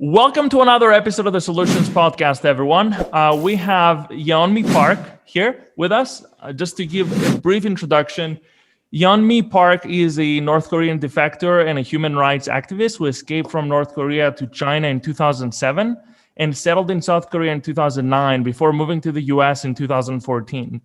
Welcome to another episode of the Solutions Podcast, everyone. We have Yeonmi Park here with us. Just to give a brief introduction, Yeonmi Park is a North Korean defector and a human rights activist who escaped from North Korea to China in 2007 and settled in South Korea in 2009 before moving to the US in 2014.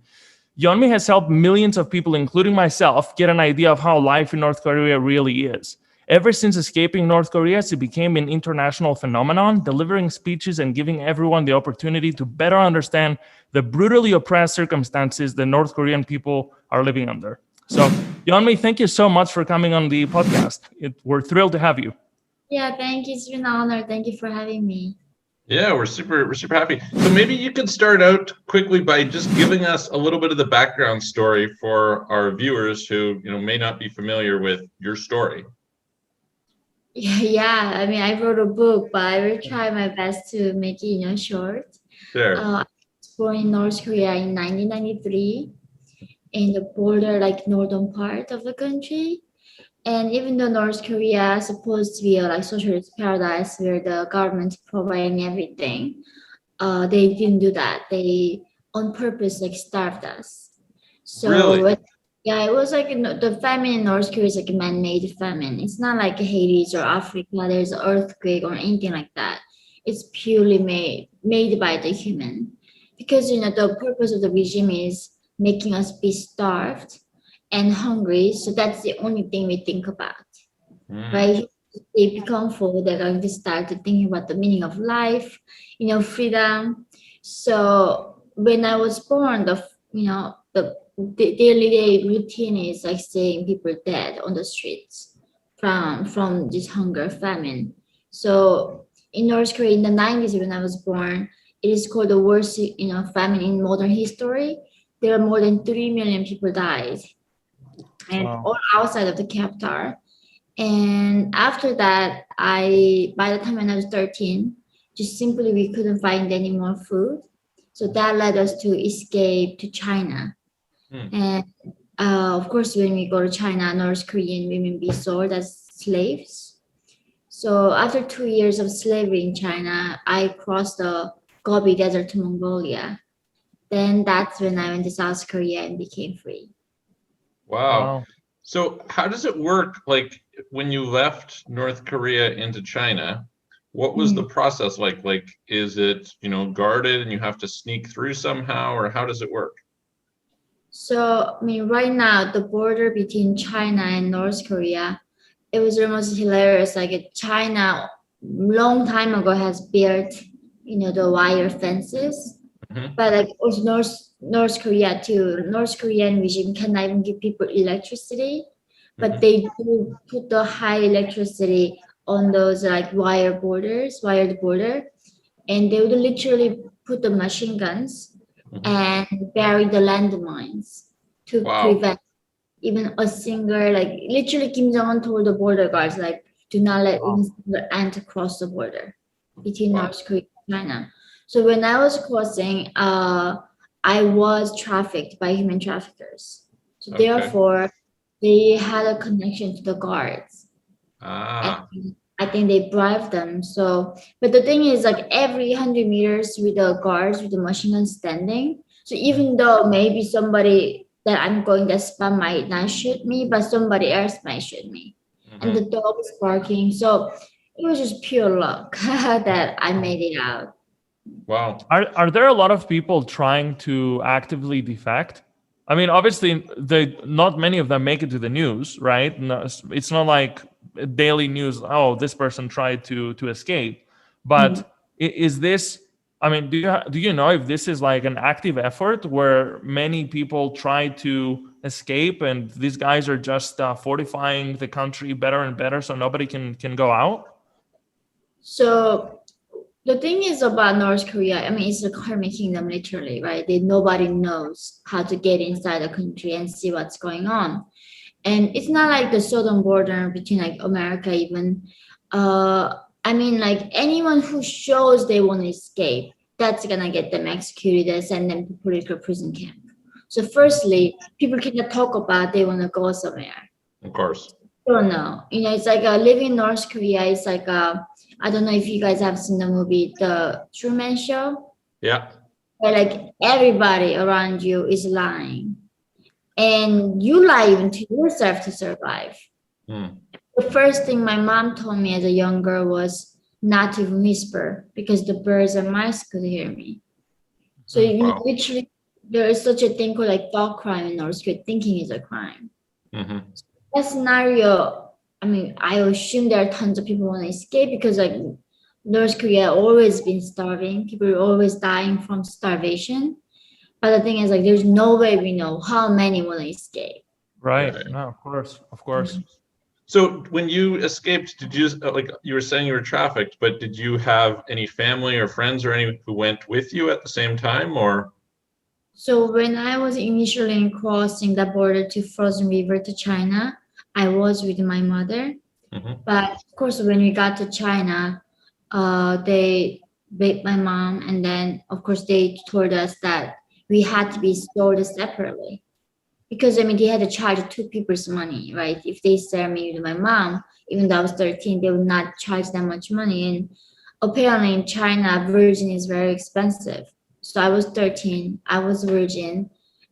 Yeonmi has helped millions of people, including myself, get an idea of how life in North Korea really is. Ever since escaping North Korea, she became an international phenomenon, delivering speeches and giving everyone the opportunity to better understand the brutally oppressed circumstances the North Korean people are living under. So, Yeonmi, thank you so much for coming on the podcast. We're thrilled to have you. Yeah, thank you. It's been an honor. Thank you for having me. Yeah, we're super happy. So maybe you could start out quickly by just giving us a little bit of the background story for our viewers who, may not be familiar with your story. Yeah. I mean, I wrote a book, but I will try my best to make it, short. Sure. I was born in North Korea in 1993 in the border, northern part of the country. And even though North Korea is supposed to be a socialist paradise where the government providing everything, they didn't do that. They on purpose starved us. So Really? yeah, it was the famine in North Korea is a man-made famine. It's not like Haiti or Africa. There's an earthquake or anything like that. It's purely made by the human, because the purpose of the regime is making us be starved and hungry. So that's the only thing we think about, right? They become full, they're going to start to thinking about the meaning of life, freedom. So when I was born, the daily day routine is seeing people dead on the streets from this hunger famine. So in North Korea in the 90s when I was born, it is called the worst famine in modern history. There are more than 3 million people died, and all outside of the capital. And after that, by the time when I was 13, just simply we couldn't find any more food. So that led us to escape to China. And of course, when we go to China, North Korean women be sold as slaves. So after 2 years of slavery in China, I crossed the Gobi Desert to Mongolia. Then that's when I went to South Korea and became free. Wow. So how does it work? Like when you left North Korea into China, what was the process like? Like, is it, guarded and you have to sneak through somehow, or how does it work? So, I mean, right now, the border between China and North Korea, it was almost hilarious. China, long time ago, has built, the wire fences. But also North Korea too. North Korean regime cannot even give people electricity, but they do put the high electricity on those wired border, and they would literally put the machine guns and bury the landmines to prevent even a single, literally Kim Jong-un told the border guards, do not let even single ant cross the border between North Korea and China. So when I was crossing, I was trafficked by human traffickers. So therefore, they had a connection to the guards. And I think they bribed them. So, but the thing is, every 100 meters with the guards with the machine gun standing. So even though maybe somebody that I'm going to spam might not shoot me, but somebody else might shoot me, and the dog is barking. So it was just pure luck that I made it out. Wow. Are there a lot of people trying to actively defect? I mean, obviously, not many of them make it to the news, right? No, it's not like daily news. Oh, this person tried to escape. But is this? I mean, do you know if this is an active effort where many people try to escape and these guys are just fortifying the country better and better so nobody can go out? So the thing is about North Korea, I mean, it's a karmic kingdom, literally, right? Nobody knows how to get inside the country and see what's going on. And it's not like the southern border between America even. I mean, anyone who shows they want to escape, that's gonna get them executed, send them to political prison camp. So firstly, people cannot talk about they want to go somewhere. Of course. don't know. It's like living in North Korea. It's like I don't know if you guys have seen the movie The Truman Show, Yeah. where like everybody around you is lying, and you lie even to yourself to survive. Mm. The first thing my mom told me as a young girl was not to whisper because the birds and mice could hear me. So Wow. literally, there is such a thing called like thought crime in North Korea. Thinking is a crime. Mm-hmm. That scenario, I assume there are tons of people want to escape because like North Korea always been starving. People are always dying from starvation. But the thing is like there's no way we know how many want to escape. Right. Right. No, of course. So when you escaped, did you like you were saying you were trafficked, but did you have any family or friends or any who went with you at the same time, or? So when I was initially crossing the border to Frozen River to China, I was with my mother. Mm-hmm. But of course, when we got to China, they beat my mom, and then of course they told us that we had to be sold separately because they had to charge two people's money, right? If they sell me with my mom, even though I was 13, they would not charge that much money. And apparently in China, virgin is very expensive. So I was 13, I was virgin,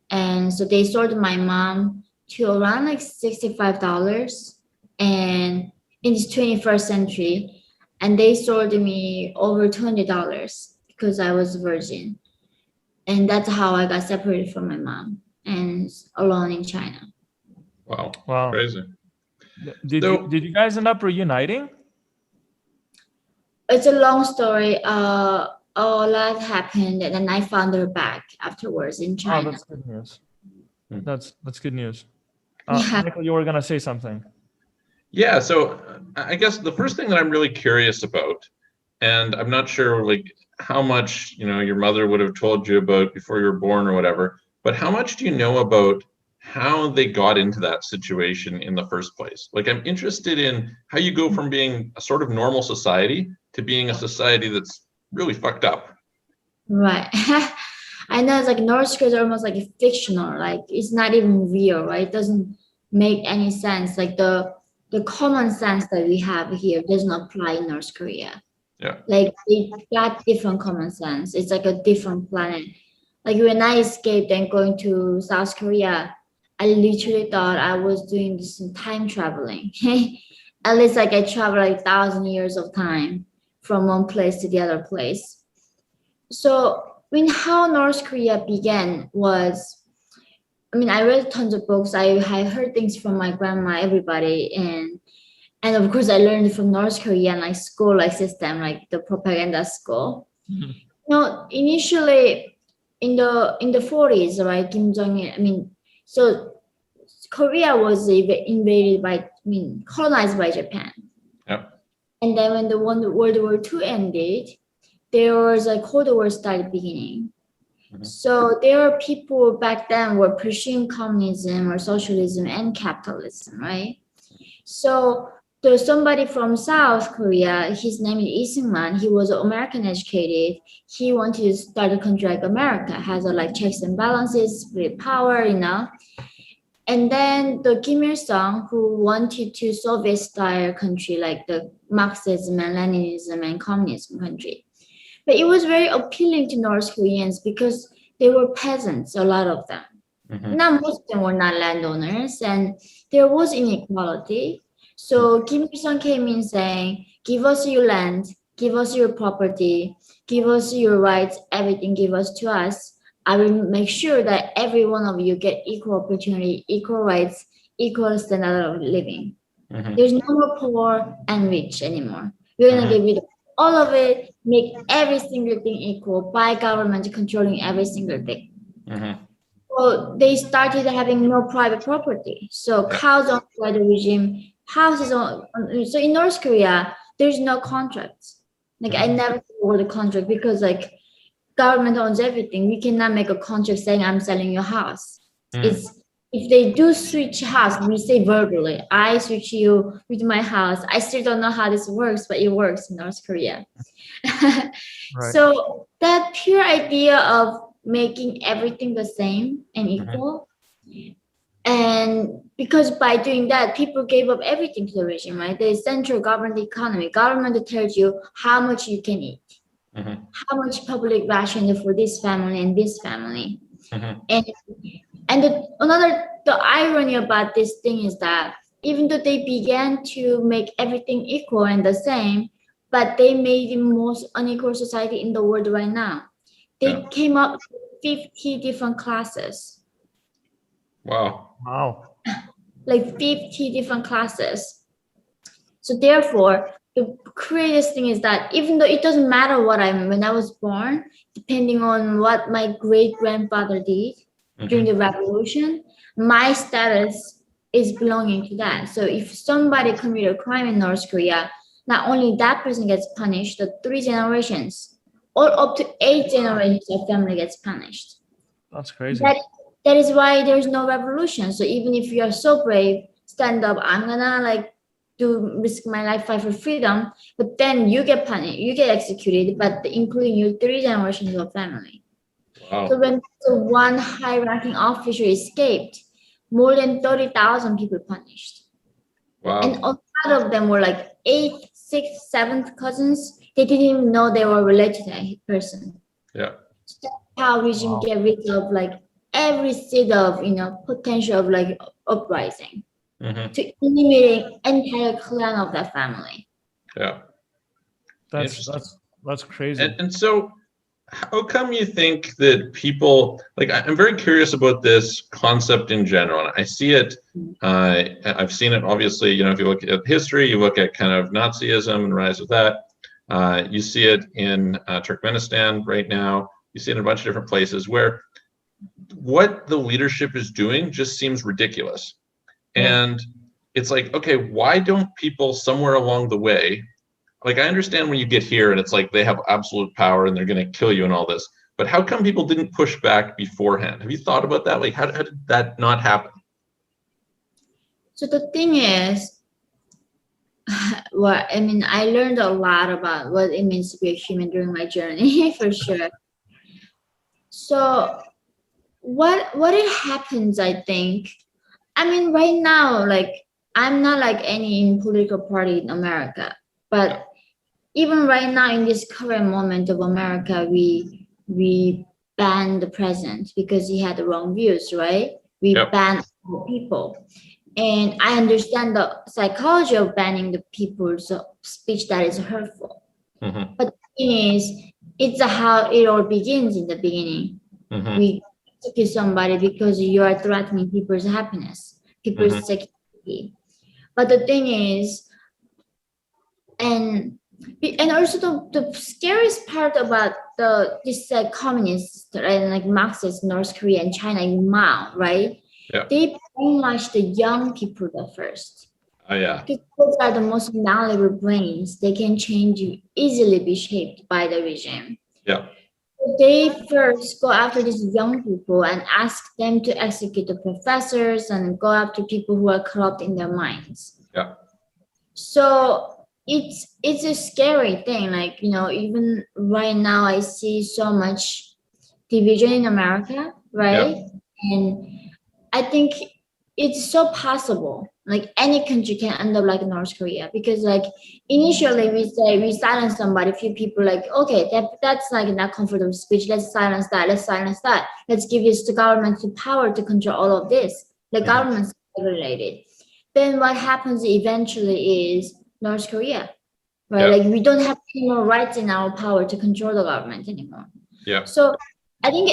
and so they sold my mom to around like $65, and in this 21st century, and they sold me over $20 because I was virgin, and that's how I got separated from my mom and alone in China. Wow. Wow. Crazy. Did So- you guys end up reuniting? It's a long story. A lot happened, and then I found her back afterwards in Oh, China. that's good news. Hmm. That's good news. Yeah. Michael, you were gonna say something. Yeah, so I guess the first thing that I'm really curious about, and I'm not sure like how much, your mother would have told you about before you were born or whatever, but how much do you know about how they got into that situation in the first place? Like I'm interested in how you go from being a sort of normal society to being a society that's really fucked up. Right. I know it's like North Korea is almost like a fictional, like it's not even real, right? It doesn't make any sense. Like the common sense that we have here doesn't apply in North Korea. Yeah. Like they got different common sense. It's like a different planet. Like when I escaped and going to South Korea, I literally thought I was doing this in time traveling. At least like I traveled like 1,000 years of time from one place to the other place. So, how North Korea began was, I read tons of books. I heard things from my grandma, everybody, and of course I learned from North Korean like school like system, like the propaganda school. Initially in the 40s, right, Kim Jong-il, so Korea was invaded by, colonized by Japan. Yep. And then when the World War II ended, there was a Cold War started beginning. Mhm. So there are people back then were pushing communism or socialism and capitalism, right? So there's somebody from South Korea, his name is Lee Seung-man. He was American educated. He wanted to start a country like America, has a like checks and balances, split power, And then the Kim Il-sung, who wanted to Soviet-style country like the Marxism and Leninism and communism country. But it was very appealing to North Koreans because they were peasants, a lot of them. Mhm. Not most of them were not landowners, and there was inequality. So Kim Il-sung came in saying, give us your land, give us your property, give us your rights, everything give us to us. I will make sure that every one of you get equal opportunity, equal rights, equal standard of living. Mhm. There's no more poor and rich anymore. We're gonna get rid of all of it, make every single thing equal by government controlling every single thing. Mhm. So they started having no private property. So cows owned by the regime, houses on. So in North Korea, there's no contracts. Like I never saw the contract because like government owns everything. We cannot make a contract saying I'm selling your house. It's if they do switch house, we say verbally, I switch you with my house. I still don't know how this works, but it works in North Korea. Right. So that pure idea of making everything the same and equal, And because by doing that, people gave up everything to the regime, right? The central government economy, government tells you how much you can eat, how much public ration for this family and this family. And the irony about this thing is that even though they began to make everything equal and the same, but they made the most unequal society in the world right now. They came up with 50 different classes. Wow. Like 50 different classes. So therefore, the craziest thing is that even though it doesn't matter what I'm when I was born, depending on what my great grandfather did during the revolution, my status is belonging to that. So if somebody committed a crime in North Korea, not only that person gets punished, the 3 generations or up to 8 generations of family gets punished. That's crazy. That is why there's no revolution. So even if you are so brave, stand up, I'm gonna risk my life, fight for freedom, but then you get punished, you get executed, but including you 3 generations of family. Wow. So when the one high-ranking officer escaped, more than 30,000 people punished. Wow. And a lot of them were like 8th, 6th, 7th cousins. They didn't even know they were related to that person. Yeah. So that's how regime get rid of every seed of potential of uprising to eliminate entire clan of that family. Yeah. That's crazy. And so how come you think that people, I'm very curious about this concept in general, and I see it, I've seen it obviously, if you look at history, you look at kind of Nazism and rise of that, you see it in Turkmenistan right now, you see it in a bunch of different places where what the leadership is doing just seems ridiculous. And it's like, okay, why don't people somewhere along the way, I understand when you get here and it's like they have absolute power and they're going to kill you and all this, but how come people didn't push back beforehand? Have you thought about that? How did that not happen? So the thing is, I learned a lot about what it means to be a human during my journey, for sure. So what it happens, I think, right now, I'm not any political party in America, but even right now in this current moment of America, we ban the president because he had the wrong views, right? We ban people. And I understand the psychology of banning the people's speech that is hurtful. But the thing is, it's how it all begins in the beginning. We execute somebody because you are threatening people's happiness, people's security. But the thing is, and also the scariest part about this communist, right, Marxist North Korea and China, Mao, right? They brainwash the young people first. Oh yeah. Because those are the most malleable brains. They can change, easily be shaped by the regime. Yeah. They first go after these young people and ask them to execute the professors and go after people who are corrupt in their minds. Yeah. So it's a scary thing. Even right now, I see so much division in America, right? And I think it's so possible. Any country can end up like North Korea, because initially we say we silence somebody, few people okay, that's not comfortable speech. Let's silence that. Let's give the government the power to control all of this. The government's regulated. Then what happens eventually is North Korea, right? We don't have any more rights in our power to control the government anymore. Yeah. So I think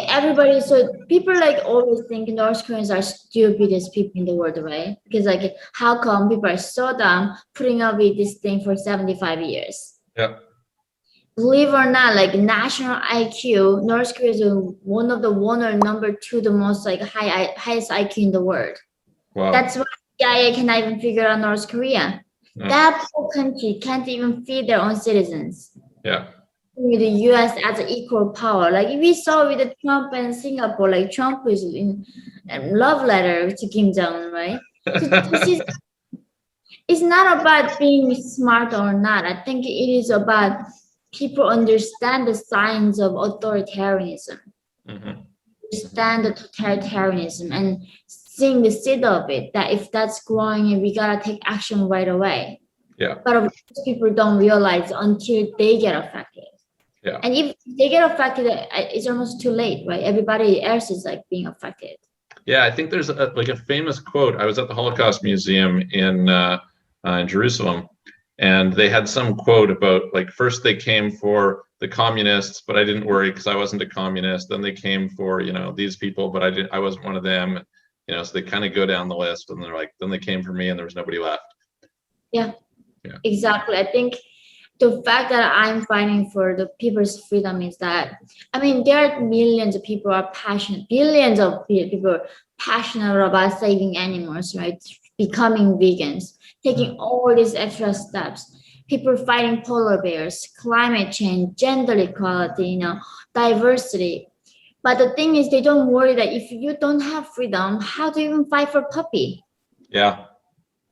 people always think North Koreans are stupidest people in the world, right? Because how come people are so dumb putting up with this thing for 75 years? Yeah. Believe it or not, national IQ, North Korea is one or number 2, the most highest IQ in the world. Wow. That's why CIA cannot even figure out North Korea. Yeah. That poor country can't even feed their own citizens. Yeah. With the US as an equal power, we saw with the Trump and Singapore, Trump is in love letter to Kim Jong-un, right? So it's not about being smart or not. I think it is about people understand the signs of authoritarianism. understand the totalitarianism and seeing the seed of it, that if that's growing, we gotta take action right away. Yeah. But of course, people don't realize until they get affected. Yeah. And if they get affected, it's almost too late, right? Everybody else is like being affected. Yeah, I think there's like a famous quote. I was at the Holocaust Museum in Jerusalem, and they had some quote about like first they came for the communists, but I didn't worry because I wasn't a communist. Then they came for, you know, these people, but I wasn't one of them. You know, so they kind of go down the list, and they're like, then they came for me, and there was nobody left. Yeah. Exactly. I think the fact that I'm fighting for the people's freedom is that, I mean, there are millions of people are passionate, billions of people passionate about saving animals, right? Becoming vegans, taking all these extra steps. People fighting polar bears, climate change, gender equality, you know, diversity. But the thing is, they don't worry that if you don't have freedom, how do you even fight for puppy? Yeah.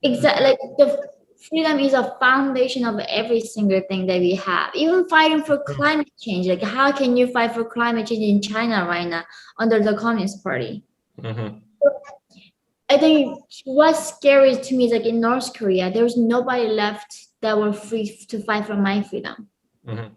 Exactly. Like the freedom is a foundation of every single thing that we have. Even fighting for climate change. Like, how can you fight for climate change in China right now under the Communist Party? Mm-hmm. I think what's scary to me is like in North Korea, there's nobody left that were free to fight for my freedom. Mm-hmm.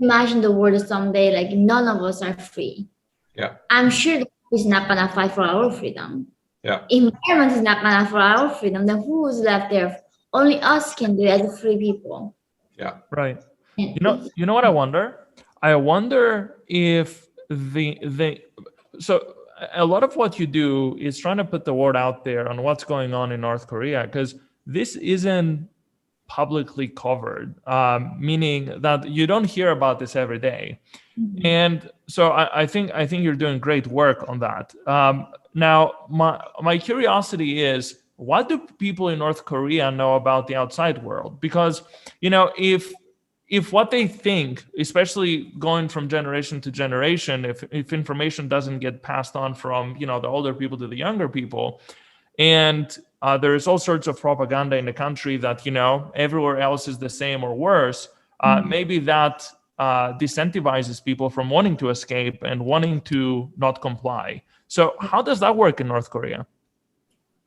Imagine the world someday, like none of us are free. Yeah. I'm sure is not gonna fight for our freedom. Yeah. Environment is not gonna for our freedom. Then who is left there? Only us can do it as free people. Yeah. Right. You know what I wonder? I wonder if so a lot of what you do is trying to put the word out there on what's going on in North Korea, because this isn't publicly covered, meaning that you don't hear about this every day. Mm-hmm. And so I think you're doing great work on that. Now, my curiosity is, what do people in North Korea know about the outside world? Because, you know, if what they think, especially going from generation to generation, if information doesn't get passed on from, you know, the older people to the younger people, and there's all sorts of propaganda in the country that, you know, everywhere else is the same or worse, maybe that disincentivizes people from wanting to escape and wanting to not comply. So how does that work in North Korea?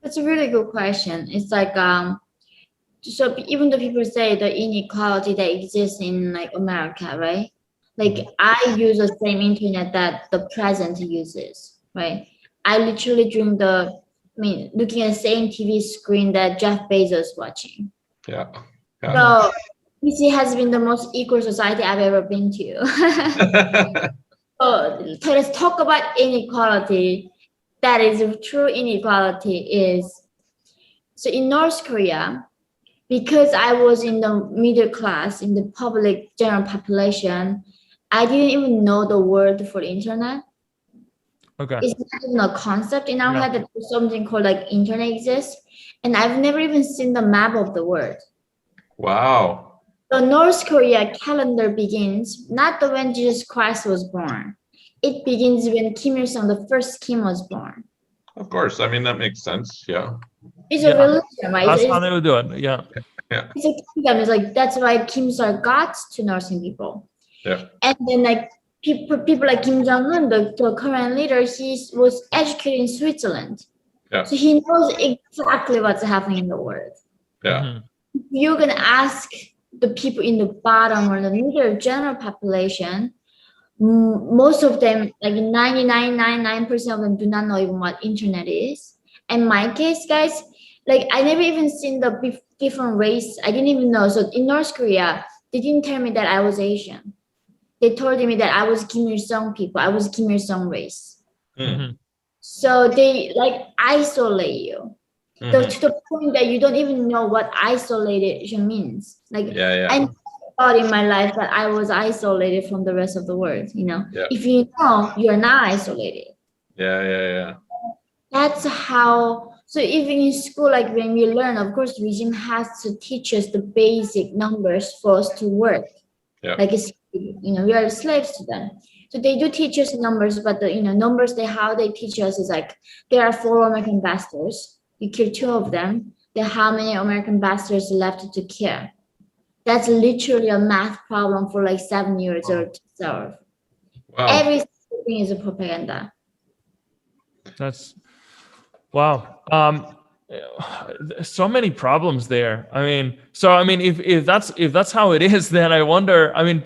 That's a really good question. It's like, so even though people say the inequality that exists in like America, right? Like I use the same internet that the president uses, right? I literally looking at the same TV screen that Jeff Bezos watching. Yeah. So PC has been the most equal society I've ever been to. So let's talk about inequality. That is true inequality is, so in North Korea, because I was in the middle class, in the public general population, I didn't even know the word for internet. Okay. It's not even a concept in our head that there's something called like internet exists. And I've never even seen the map of the world. Wow. The North Korea calendar begins not when Jesus Christ was born. It begins when Kim Il-sung, the first Kim, was born. Of course. I mean, that makes sense. Yeah. It's a religion, right? That's how they would do it. Yeah. Yeah. It's a kingdom. It's like, that's why Kims are gods to Northern people. Yeah. And then like people like Kim Jong-un, the current leader, he was educated in Switzerland. Yeah. So he knows exactly what's happening in the world. Yeah. Mm-hmm. You're gonna ask the people in the bottom or the middle general population, most of them, like 99.99% of them, do not know even what internet is. And my case, guys, like I never even seen the different race. I didn't even know. So in North Korea, they didn't tell me that I was Asian. They told me that I was Kim Il-sung people. I was Kim Il-sung race. Mm-hmm. So they like isolate you. To the point that you don't even know what isolation means. Like I thought in my life that I was isolated from the rest of the world, you know. If you know, you're not isolated. Yeah. That's how. So even in school, like when we learn, of course, regime has to teach us the basic numbers for us to work. Like it's, you know, we are slaves to them. So they do teach us numbers, but the numbers how they teach us is like there are 4 American bastards. You kill 2 of them. Then how many American bastards left to kill? That's literally a math problem for like 7 years or to solve. Wow. Every thing is a propaganda. That's wow. So many problems there. I mean, if that's how it is, then I wonder. I mean,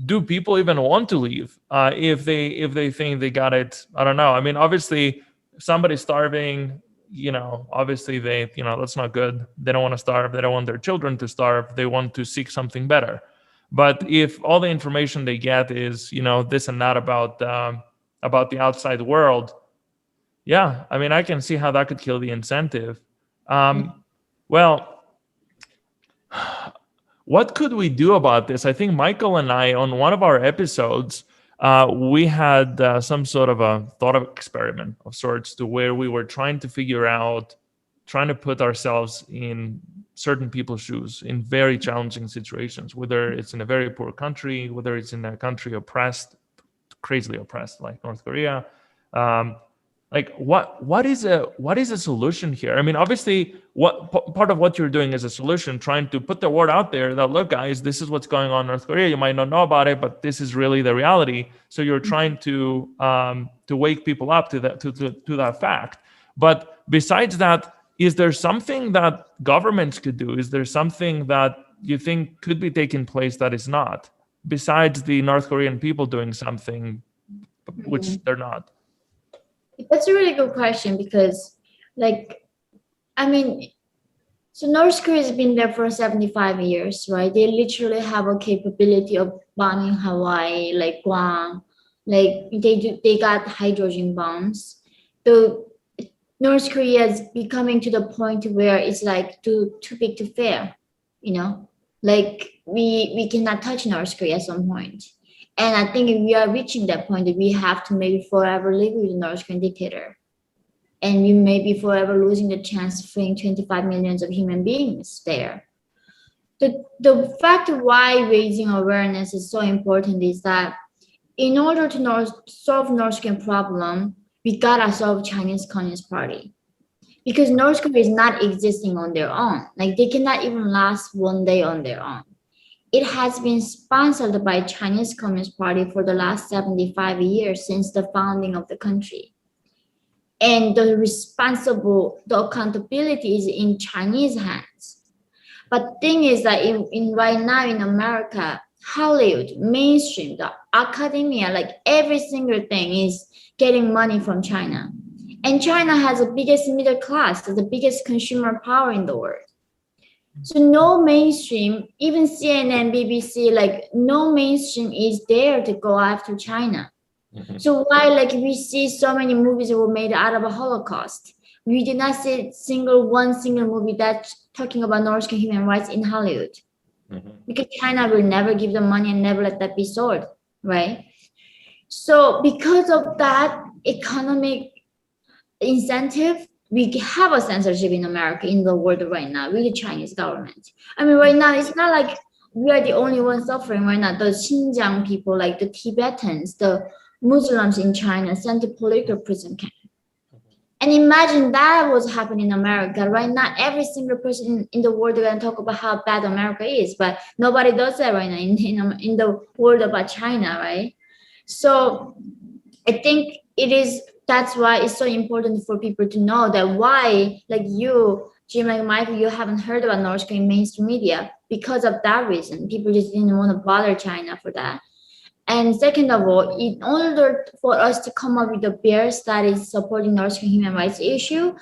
do people even want to leave if they think they got it? I don't know. I mean, obviously, if somebody's starving. Obviously that's not good. They don't want to starve. They don't want their children to starve. They want to seek something better. But if all the information they get is this and that about the outside world, yeah, I mean, I can see how that could kill the incentive. Well, what could we do about this? I think Michael and I, on one of our episodes, we had some sort of a thought experiment of sorts, to where we were trying to put ourselves in certain people's shoes in very challenging situations, whether it's in a very poor country, whether it's in a country crazily oppressed like North Korea. Like what is a solution here? I mean, obviously, part of what you're doing is a solution, trying to put the word out there that, look, guys, this is what's going on in North Korea. You might not know about it, but this is really the reality. So you're trying to wake people up to that fact. But besides that, is there something that governments could do? Is there something that you think could be taking place that is not, besides the North Korean people doing something, which they're not? That's a really good question because, so North Korea has been there for 75 years, right? They literally have a capability of bombing Hawaii, like Guam, they got hydrogen bombs. The North Korea is becoming to the point where it's like too big to fail, we cannot touch North Korea at some point. And I think if we are reaching that point, that we have to maybe forever live with the North Korean dictator. And we may be forever losing the chance of freeing 25 millions of human beings there. The fact why raising awareness is so important is that in order to solve North Korean problem, we gotta solve Chinese Communist Party. Because North Korea is not existing on their own. Like, they cannot even last one day on their own. It has been sponsored by Chinese Communist Party for the last 75 years since the founding of the country. And the accountability is in Chinese hands. But thing is that right now in America, Hollywood, mainstream, the academia, like every single thing is getting money from China. And China has the biggest middle class, the biggest consumer power in the world. So no mainstream, even CNN, BBC, no mainstream is there to go after China. Mm-hmm. So why we see so many movies that were made out of a Holocaust, we did not see one single movie that's talking about North Korean human rights in Hollywood. Mm-hmm. Because China will never give them money and never let that be sold, right? So because of that economic incentive, we have a censorship in America, in the world right now, with the Chinese government. I mean, right now, it's not like we are the only ones suffering right now. The Xinjiang people, like the Tibetans, the Muslims in China, sent to political prison camp. And imagine that was happening in America. Right now, every single person in the world is going to talk about how bad America is, but nobody does that right now in the world about China, right? So I think that's why it's so important for people to know that why, like you, Jim and Michael, you haven't heard about North Korean mainstream media because of that reason. People just didn't want to bother China for that. And second of all, in order for us to come up with a bear studies supporting North Korean human rights issue,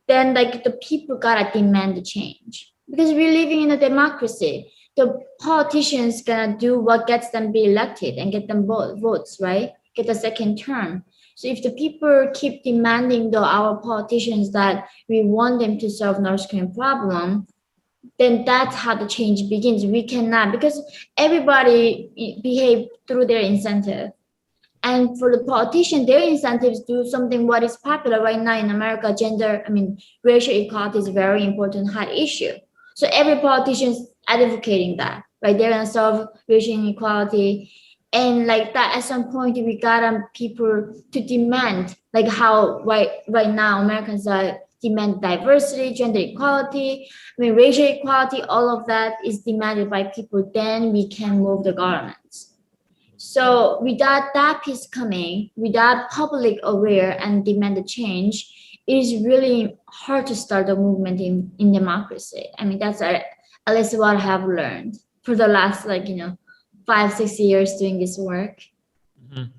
then the people gotta demand the change. Because we're living in a democracy. The politicians gonna do what gets them be elected and get them votes, right? Get a second term. So if the people keep demanding our politicians that we want them to solve North Korean problem, then that's how the change begins. We cannot, because everybody behave through their incentive. And for the politician, their incentives do something what is popular right now in America. Racial equality is a very important hot issue. So every politician is advocating that, right? They're gonna solve racial inequality. And like that, at some point, we got people to demand, like how right now Americans demand diversity, gender equality, racial equality, all of that is demanded by people. Then we can move the governments. So without that piece coming, without public aware and demand a change, it is really hard to start a movement in democracy. I mean, that's at least what I have learned for the last 5-6 years doing this work. Mhm.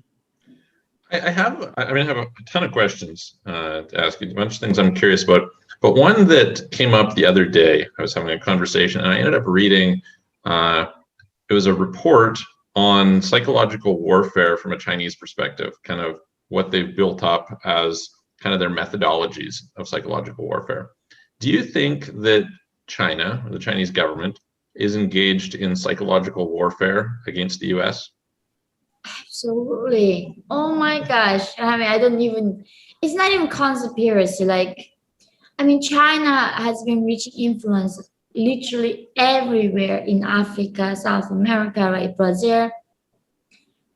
I have a ton of questions to ask you. A bunch of things I'm curious about, but one that came up the other day, I was having a conversation, and I ended up reading. It was a report on psychological warfare from a Chinese perspective, kind of what they've built up as kind of their methodologies of psychological warfare. Do you think that China, or the Chinese government, is engaged in psychological warfare against the US? Absolutely. Oh my gosh. I mean, it's not even conspiracy. China has been reaching influence literally everywhere in Africa, South America, right? Brazil,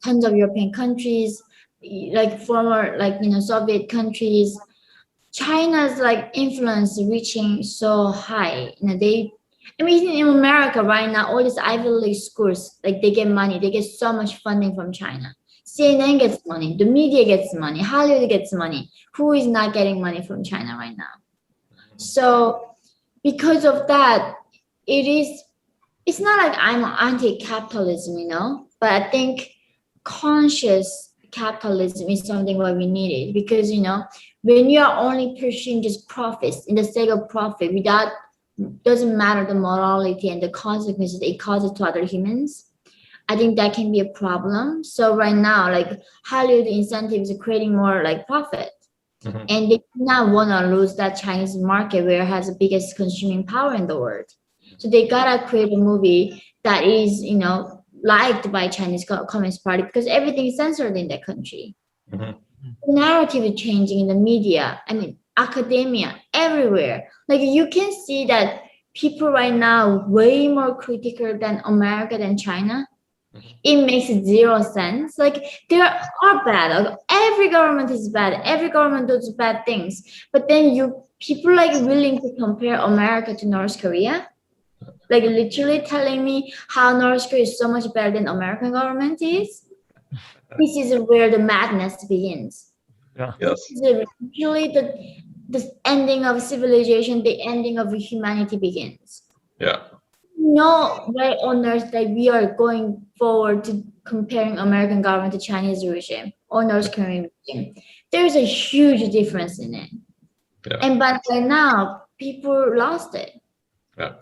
tons of European countries, like former, Soviet countries. China's influence reaching so high. In America right now, all these Ivy League schools, they get money. They get so much funding from China. CNN gets money. The media gets money. Hollywood gets money. Who is not getting money from China right now? So because of that, it's not like I'm anti-capitalism, but I think conscious capitalism is something what we needed because, when you are only pursuing just profits in the sake of profit doesn't matter the morality and the consequences it causes to other humans, I think that can be a problem. So right now, Hollywood incentives are creating more profit. Mhm. And they do not want to lose that Chinese market where it has the biggest consuming power in the world. So they gotta create a movie that is, liked by Chinese Communist Party because everything is censored in that country. Mhm. The narrative is changing in the media. Academia, everywhere. You can see that people right now way more critical than America than China. It makes zero sense. They are bad. Every government is bad. Every government does bad things. But then people willing to compare America to North Korea, literally telling me how North Korea is so much better than American government is. This is where the madness begins. Yeah. Yes. This is really the ending of civilization, the ending of humanity begins. Yeah. No way on earth that we are going forward to comparing American government to Chinese regime or North Korean regime. There's a huge difference in it. Yeah. But right now, people lost it. Yeah.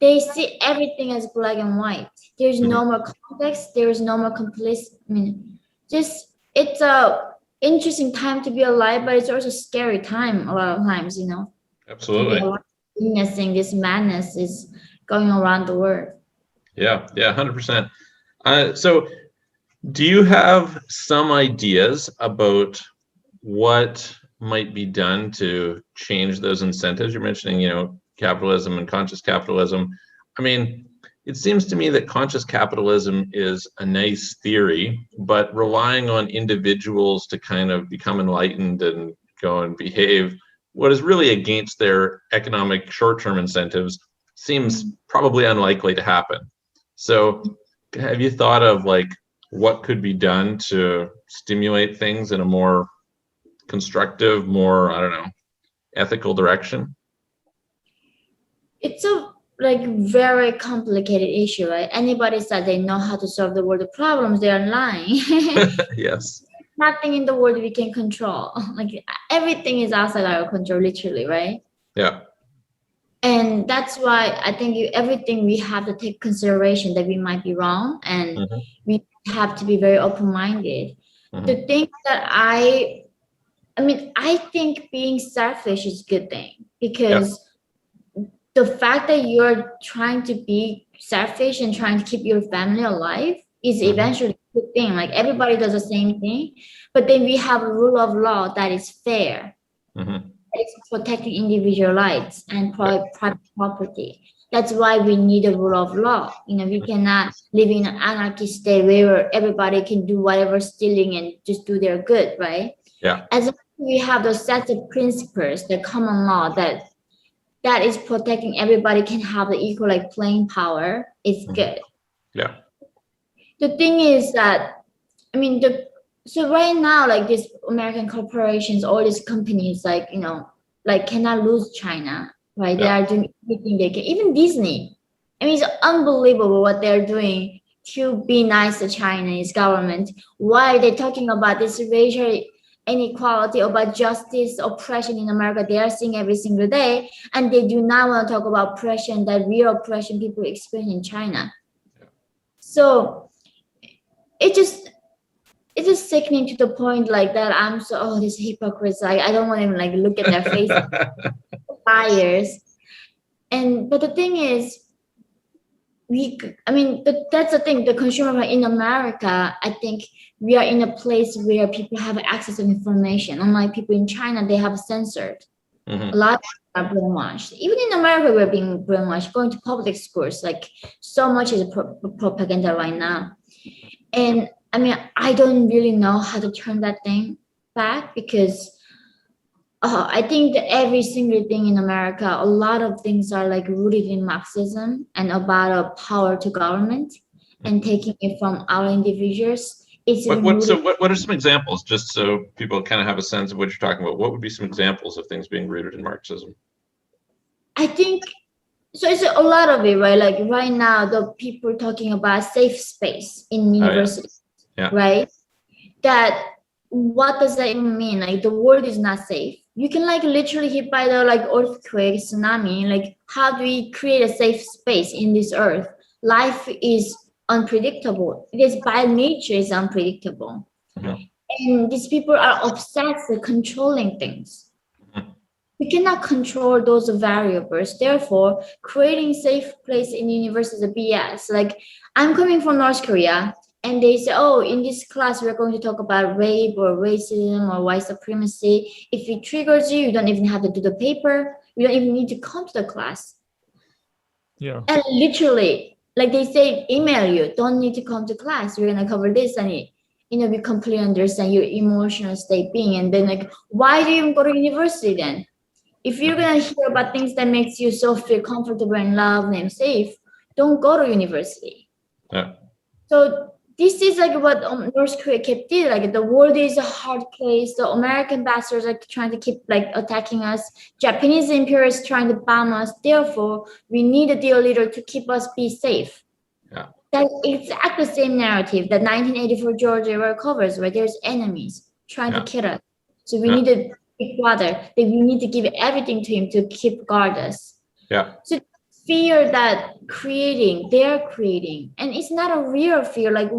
They see everything as black and white. There's no more context. There's no more it's a interesting time to be alive, but it's also a scary time a lot of times, Absolutely. Witnessing this madness is going around the world. Yeah. 100%. So do you have some ideas about what might be done to change those incentives? You're mentioning, capitalism and conscious capitalism. It seems to me that conscious capitalism is a nice theory, but relying on individuals to kind of become enlightened and go and behave what is really against their economic short-term incentives seems probably unlikely to happen. So have you thought of what could be done to stimulate things in a more constructive, more, I don't know, ethical direction? It's a very complicated issue, right? Anybody said they know how to solve the world problems, they are lying. Yes. Nothing in the world we can control. Everything is outside our control, literally, right? Yeah. And that's why I think everything we have to take consideration that we might be wrong, and we have to be very open-minded. The thing that I think being selfish is a good thing because the fact that you're trying to be selfish and trying to keep your family alive is eventually a good thing. Everybody does the same thing, but then we have a rule of law that is fair. It's protecting individual rights and private property. That's why we need a rule of law. We cannot live in an anarchy state where everybody can do whatever stealing and just do their good, right? Yeah. As long as we have those sets of principles, the common law that is protecting everybody can have the equal playing power, it's good. Yeah. the thing is that, I mean, so right now, like these American corporations, all these companies, like, like cannot lose China, right? They are doing everything they can. Even Disney. I mean, it's unbelievable what they're doing to be nice to Chinese government. Why are they talking about this racial inequality, about justice, oppression in America? They are seeing every single day, and they do not want to talk about oppression, that real oppression people experience in China. So it's just sickening to the point like that. I'm so, oh, these hypocrites. I don't want to even like look at their face. Liars. But the thing is, that's the thing. The consumer in America, I think we are in a place where people have access to information. Unlike people in China, they have censored. A lot of people are brainwashed. Even in America, we're being brainwashed. Going to public schools, like so much is propaganda right now. And I mean, I don't really know how to turn that thing back, because I think that every single thing in America, a lot of things are like rooted in Marxism and about a power to government and taking it from our individuals. What are some examples, just so people kind of have a sense of what you're talking about? What would be some examples of things being rooted in Marxism? I think so. It's a lot of it, right? Like right now, the people talking about safe space in universities, right? That, what does that even mean? Like the world is not safe. You can like literally hit by the like earthquake, tsunami. Like, how do we create a safe space in this earth? Life is unpredictable. Because by nature is unpredictable. And these people are obsessed with controlling things. We cannot control those variables. Therefore, creating safe place in university is a BS. Like, I'm coming from North Korea, and they say, oh, in this class, we're going to talk about rape or racism or white supremacy. If it triggers you, you don't even have to do the paper. You don't even need to come to the class. Yeah. And literally, like they say, email you, don't need to come to class. We're going to cover this. And we completely understand your emotional state being. And then like, why do you even go to university then? If you're going to hear about things that makes you so feel comfortable and loved and safe, don't go to university. Yeah. So this is like what North Korea kept doing. Like the world is a hard place. The American bastards are trying to keep like attacking us. Japanese imperialists trying to bomb us. Therefore, we need a deal leader to keep us be safe. Yeah. That's exactly the same narrative that 1984 Georgia War covers, where there's enemies trying to kill us. So we need a big brother, that we need to give everything to him to keep guard us. Yeah. So fear that they're creating, and it's not a real fear. Like,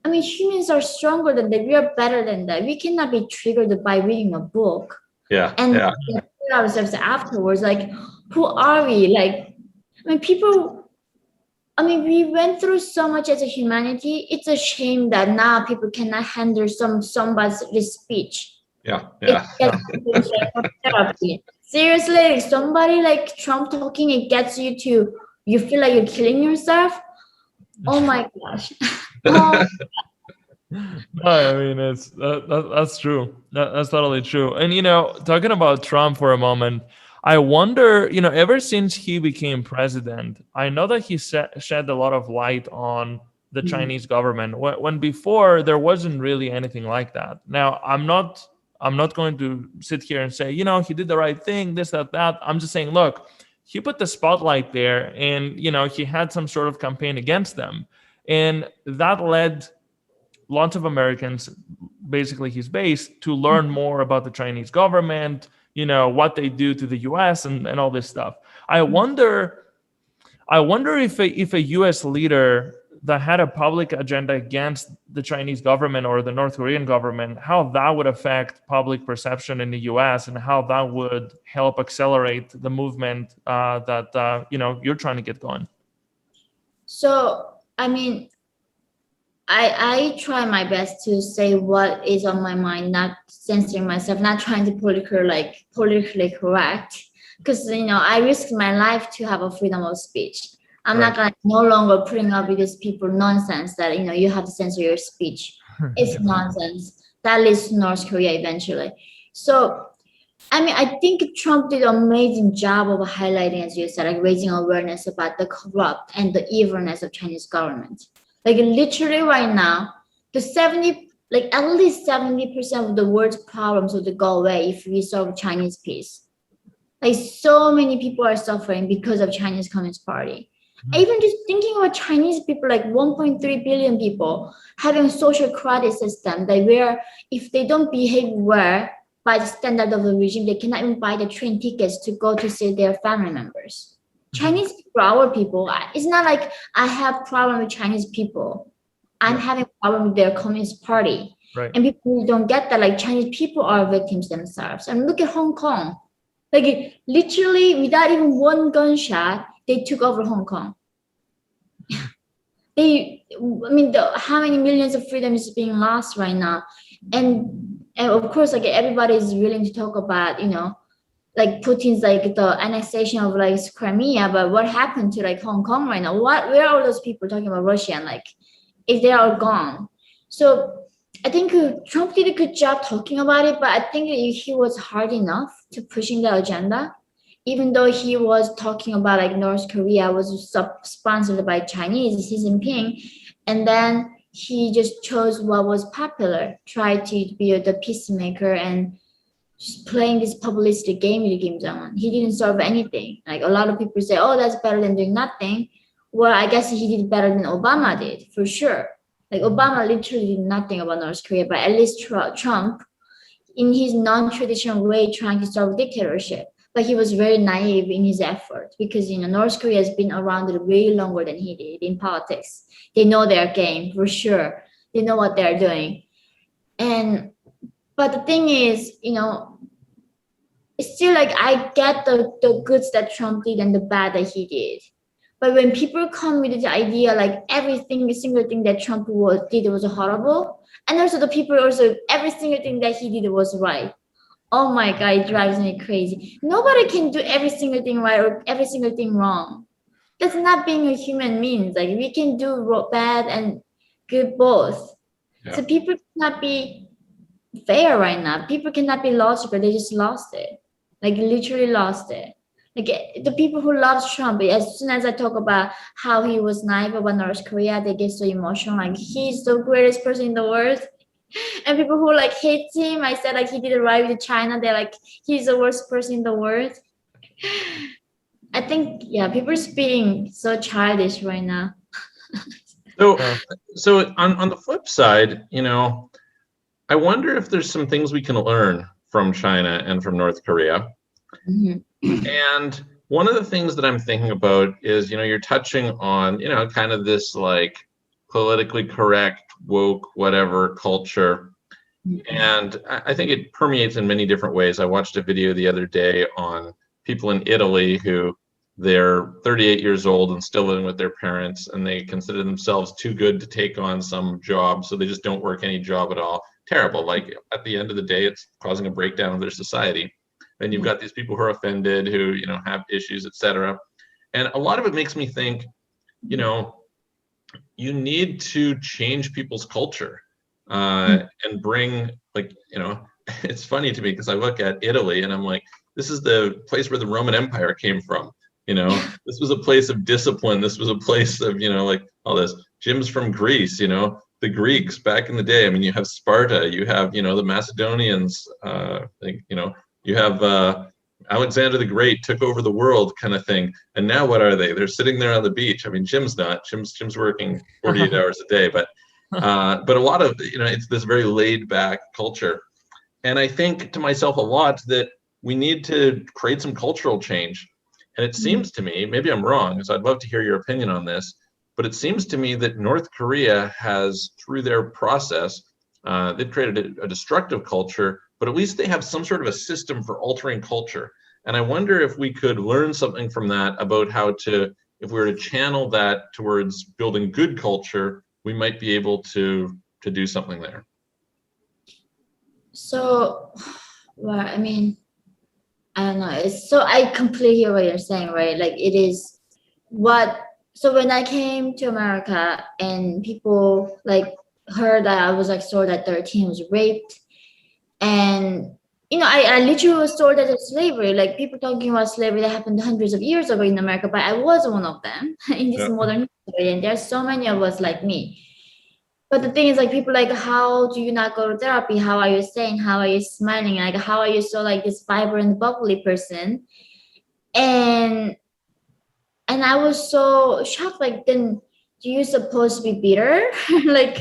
I mean, humans are stronger than that. We are better than that. We cannot be triggered by reading a book. And kill ourselves afterwards. Like, who are we? Like, we went through so much as a humanity. It's a shame that now people cannot handle somebody's speech. Therapy. Seriously, like somebody like Trump talking, it gets you feel like you're killing yourself. Oh my gosh. I mean, that's true. That's totally true. And talking about Trump for a moment, I wonder, ever since he became president, I know that he shed a lot of light on the Chinese government when before there wasn't really anything like that. Now, I'm not going to sit here and say, he did the right thing, this, that. I'm just saying, look, he put the spotlight there, and he had some sort of campaign against them, and that led lots of Americans, basically his base, to learn more about the Chinese government, what they do to the US and all this stuff. I wonder if a US leader that had a public agenda against the Chinese government or the North Korean government, how that would affect public perception in the US and how that would help accelerate the movement that you're trying to get going. So, I mean, I try my best to say what is on my mind, not censoring myself, not trying to politically correct, because I risk my life to have a freedom of speech. I'm not gonna no longer putting up with these people nonsense that you have to censor your speech. It's nonsense. That leads to North Korea eventually. So I think Trump did an amazing job of highlighting, as you said, like raising awareness about the corrupt and the evilness of Chinese government. Like literally right now, at least 70% of the world's problems would go away if we solve Chinese peace. Like so many people are suffering because of Chinese Communist Party. Even just thinking about Chinese people, like 1.3 billion people having a social credit system that where if they don't behave well by the standard of the regime, they cannot even buy the train tickets to go to see their family members. Chinese people, our people, it's not like I have problem with Chinese people. I'm having a problem with their Communist Party. Right. And people don't get that, like Chinese people are victims themselves. And look at Hong Kong. Like literally without even one gunshot, they took over Hong Kong. How many millions of freedom is being lost right now? And of course, like everybody is willing to talk about, like Putin's like the annexation of like Crimea, but what happened to like Hong Kong right now? Where are all those people talking about Russia? And like, if they are gone. So I think Trump did a good job talking about it, but I think he was hard enough to pushing the agenda, even though he was talking about like North Korea was sponsored by Chinese, Xi Jinping, and then he just chose what was popular, tried to be the peacemaker and just playing this publicity game with Kim Jong-un. He didn't solve anything. Like a lot of people say, oh, that's better than doing nothing. Well, I guess he did better than Obama did, for sure. Like Obama literally did nothing about North Korea, but at least Trump, in his non-traditional way, trying to solve dictatorship. But he was very naive in his effort because North Korea has been around way longer than he did in politics. They know their game for sure. They know what they're doing. But the thing is, it's still like I get the goods that Trump did and the bad that he did. But when people come with the idea like every single thing that Trump did was horrible, and also the people also every single thing that he did was right. Oh my God, it drives me crazy. Nobody can do every single thing right or every single thing wrong. That's not being a human means. Like we can do bad and good both. Yeah. So people cannot be fair right now. People cannot be logical. They just lost it. Like literally lost it. Like the people who love Trump, as soon as I talk about how he was naive about North Korea, they get so emotional. Like he's the greatest person in the world. And people who like hate him, I said like he did it right with China. They're like he's the worst person in the world. I think people are being so childish right now. So on the flip side, I wonder if there's some things we can learn from China and from North Korea. Mm-hmm. And one of the things that I'm thinking about is, you're touching on, kind of this like politically correct, woke, whatever culture. Mm-hmm. And I think it permeates in many different ways. I watched a video the other day on people in Italy who they're 38 years old and still living with their parents, and they consider themselves too good to take on some job, so they just don't work any job at all. Terrible. Like at the end of the day, it's causing a breakdown of their society. And you've got these people who are offended, who have issues, etc. And a lot of it makes me think, you need to change people's culture and bring it's funny to me because I look at Italy and I'm like, this is the place where the Roman Empire came from. This was a place of discipline. This was a place of, like all this. Jim's from Greece, the Greeks back in the day. I mean, you have Sparta, you have, the Macedonians, you have Alexander the Great took over the world kind of thing. And now what are they? They're sitting there on the beach. I mean, Jim's not. Jim's working 48 hours a day, but a lot of, it's this very laid back culture. And I think to myself a lot that we need to create some cultural change. And it seems to me, maybe I'm wrong, so I'd love to hear your opinion on this, but it seems to me that North Korea has, through their process, they've created a destructive culture, but at least they have some sort of a system for altering culture. And I wonder if we could learn something from that about how to, if we were to channel that towards building good culture, we might be able to do something there. So, well, I mean, I don't know. So I completely hear what you're saying, right? Like it is so when I came to America and people like heard that I was like sold at 13, was raped. And, I literally was sold as slavery. Like people talking about slavery that happened hundreds of years ago in America, but I was one of them in this modern and there's so many of us like me. But the thing is, like, people like, how do you not go to therapy? How are you sane? How are you smiling? Like, how are you so like this vibrant, bubbly person? And I was so shocked. Like, then do you supposed to be bitter? Like,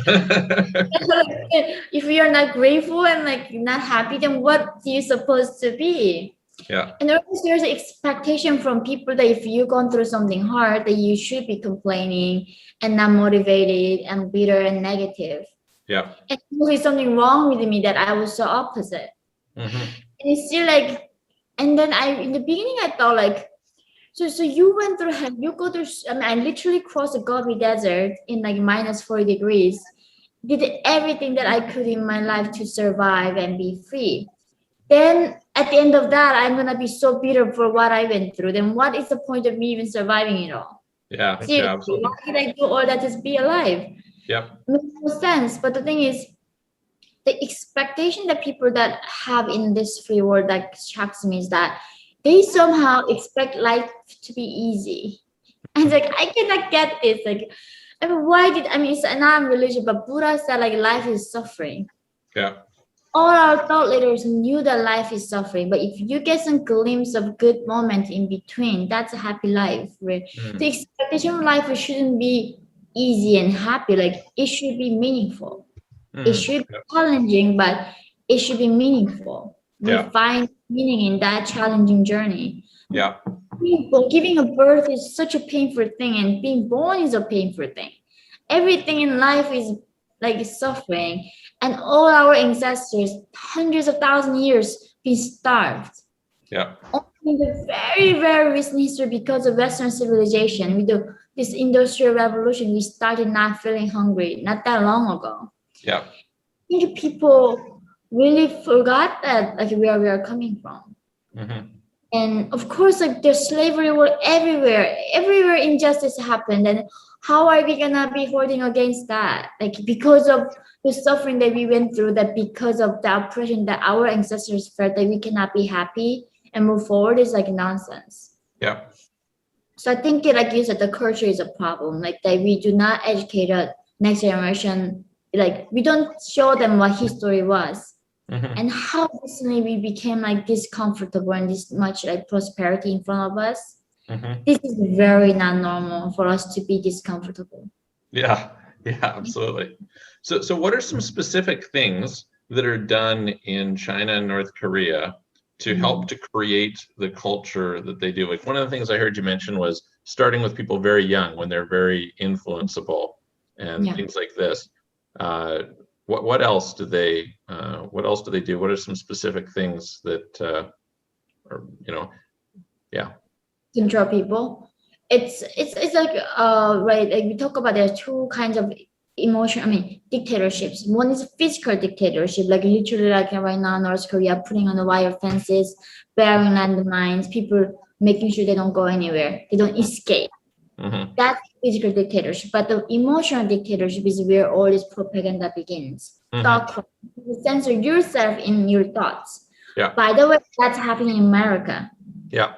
if you're not grateful and like not happy, then what do you supposed to be? Yeah. And there's an expectation from people that if you've gone through something hard, that you should be complaining and not motivated and bitter and negative. Yeah. And there's something wrong with me that I was so opposite. Mm-hmm. And it's still like, and then in the beginning, I thought like, so you went through hell, you go through, I mean, I literally crossed the Gobi Desert in like minus 40 degrees, did everything that I could in my life to survive and be free. Then at the end of that, I'm going to be so bitter for what I went through. Then what is the point of me even surviving it all? Yeah. Seriously, Yeah, absolutely. why did I do all that? Just be alive. Yep. Makes no sense. But the thing is, the expectation that people that have in this free world that shocks me is that they somehow expect life to be easy. And it's like, I cannot get this. Like, I mean, it's not religion, but Buddha said like life is suffering. Yeah. All our thought leaders knew that life is suffering, but if you get some glimpse of good moment in between, that's a happy life. Right? The expectation of life shouldn't be easy and happy. Like, it should be meaningful. It should be challenging, but it should be meaningful. We find meaning in that challenging journey. Yeah. Giving a birth is such a painful thing, and being born is a painful thing. Everything in life is like suffering. And all our ancestors, hundreds of thousands of years, been starved. Yeah. Only in the very, very recent history, because of Western civilization, with this industrial revolution, we started not feeling hungry, not that long ago. Yeah. I think people really forgot that, like, where we are coming from. Mm-hmm. And of course, like, there's slavery were everywhere injustice happened. And how are we gonna be holding against that? Like, because of the suffering that we went through, that because of the oppression that our ancestors felt, that we cannot be happy and move forward is like nonsense. Yeah. So I think, like you said, the culture is a problem. Like, that we do not educate the next generation. Like, we don't show them what history was. And how recently we became like this comfortable and this much like prosperity in front of us. This is very not normal for us to be this comfortable. Yeah, absolutely. So what are some specific things that are done in China and North Korea to help to create the culture that they do? Like, one of the things I heard you mention was starting with people very young, when they're very influenceable and things like this. What else do they do? What are some specific things that are, Control people. It's like right, like we talk about, there are two kinds of dictatorships. One is physical dictatorship, like literally like right now North Korea, putting on the wire fences, burying landmines, people making sure they don't go anywhere, they don't escape. That's physical dictatorship. But the emotional dictatorship is where all this propaganda begins. You censor yourself in your thoughts. By the way, that's happening in America.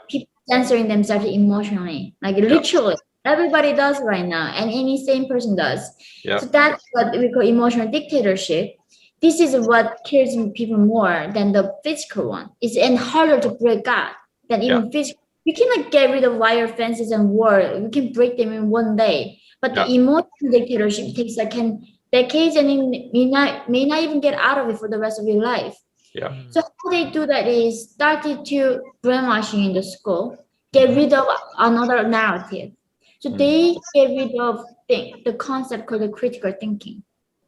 People censoring themselves emotionally, like literally. Everybody does right now, and any sane person does. So that's what we call emotional dictatorship. This is what kills people more than the physical one. It's and harder to break out than even physical. You cannot get rid of wire fences and war. We can break them in one day. But the emotional dictatorship takes like decades, and may not even get out of it for the rest of your life. So how they do that is started to brainwashing in the school, get rid of another narrative. So they get rid of the concept called the critical thinking.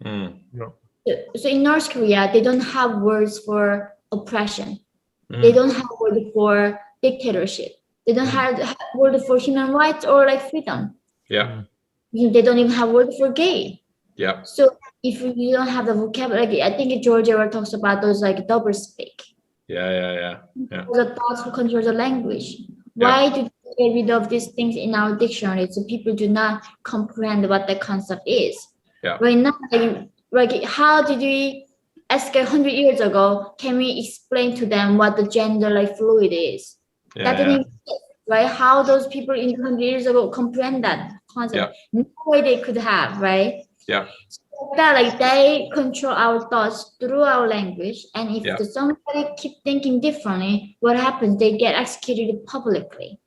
So in North Korea, they don't have words for oppression. They don't have word for dictatorship. They don't have word for human rights or like freedom. They don't even have word for gay. So if you don't have the vocabulary, I think George ever talks about those like double speak. The thoughts who control the language. Why do they get rid of these things in our dictionary so people do not comprehend what the concept is? Right now, like how did we ask 100 years ago? Can we explain to them what the gender like fluid is? That didn't exist. right? How those people in 100 years ago comprehend that concept? No way they could have, right? Yeah. So that like they control our thoughts through our language, and if somebody keep thinking differently, what happens? They get executed publicly.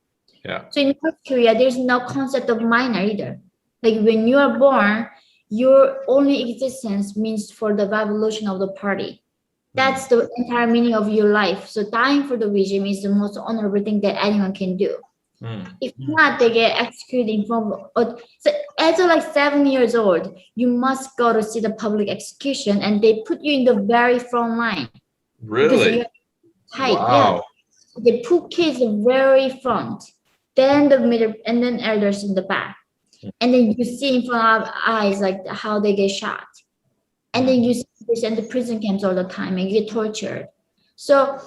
Yeah. So in North Korea, there's no concept of minor either. Like when you are born, your only existence means for the revolution of the party. That's the entire meaning of your life. So dying for the regime is the most honorable thing that anyone can do. If not, they get executed from. So as you're like 7 years old, you must go to see the public execution, and they put you in the very front line. Really? Tight, wow. Yeah. They put kids in the very front, then the middle, and then elders in the back. And then you see in front of our eyes like how they get shot. And then you see this in the prison camps all the time, and you get tortured. So,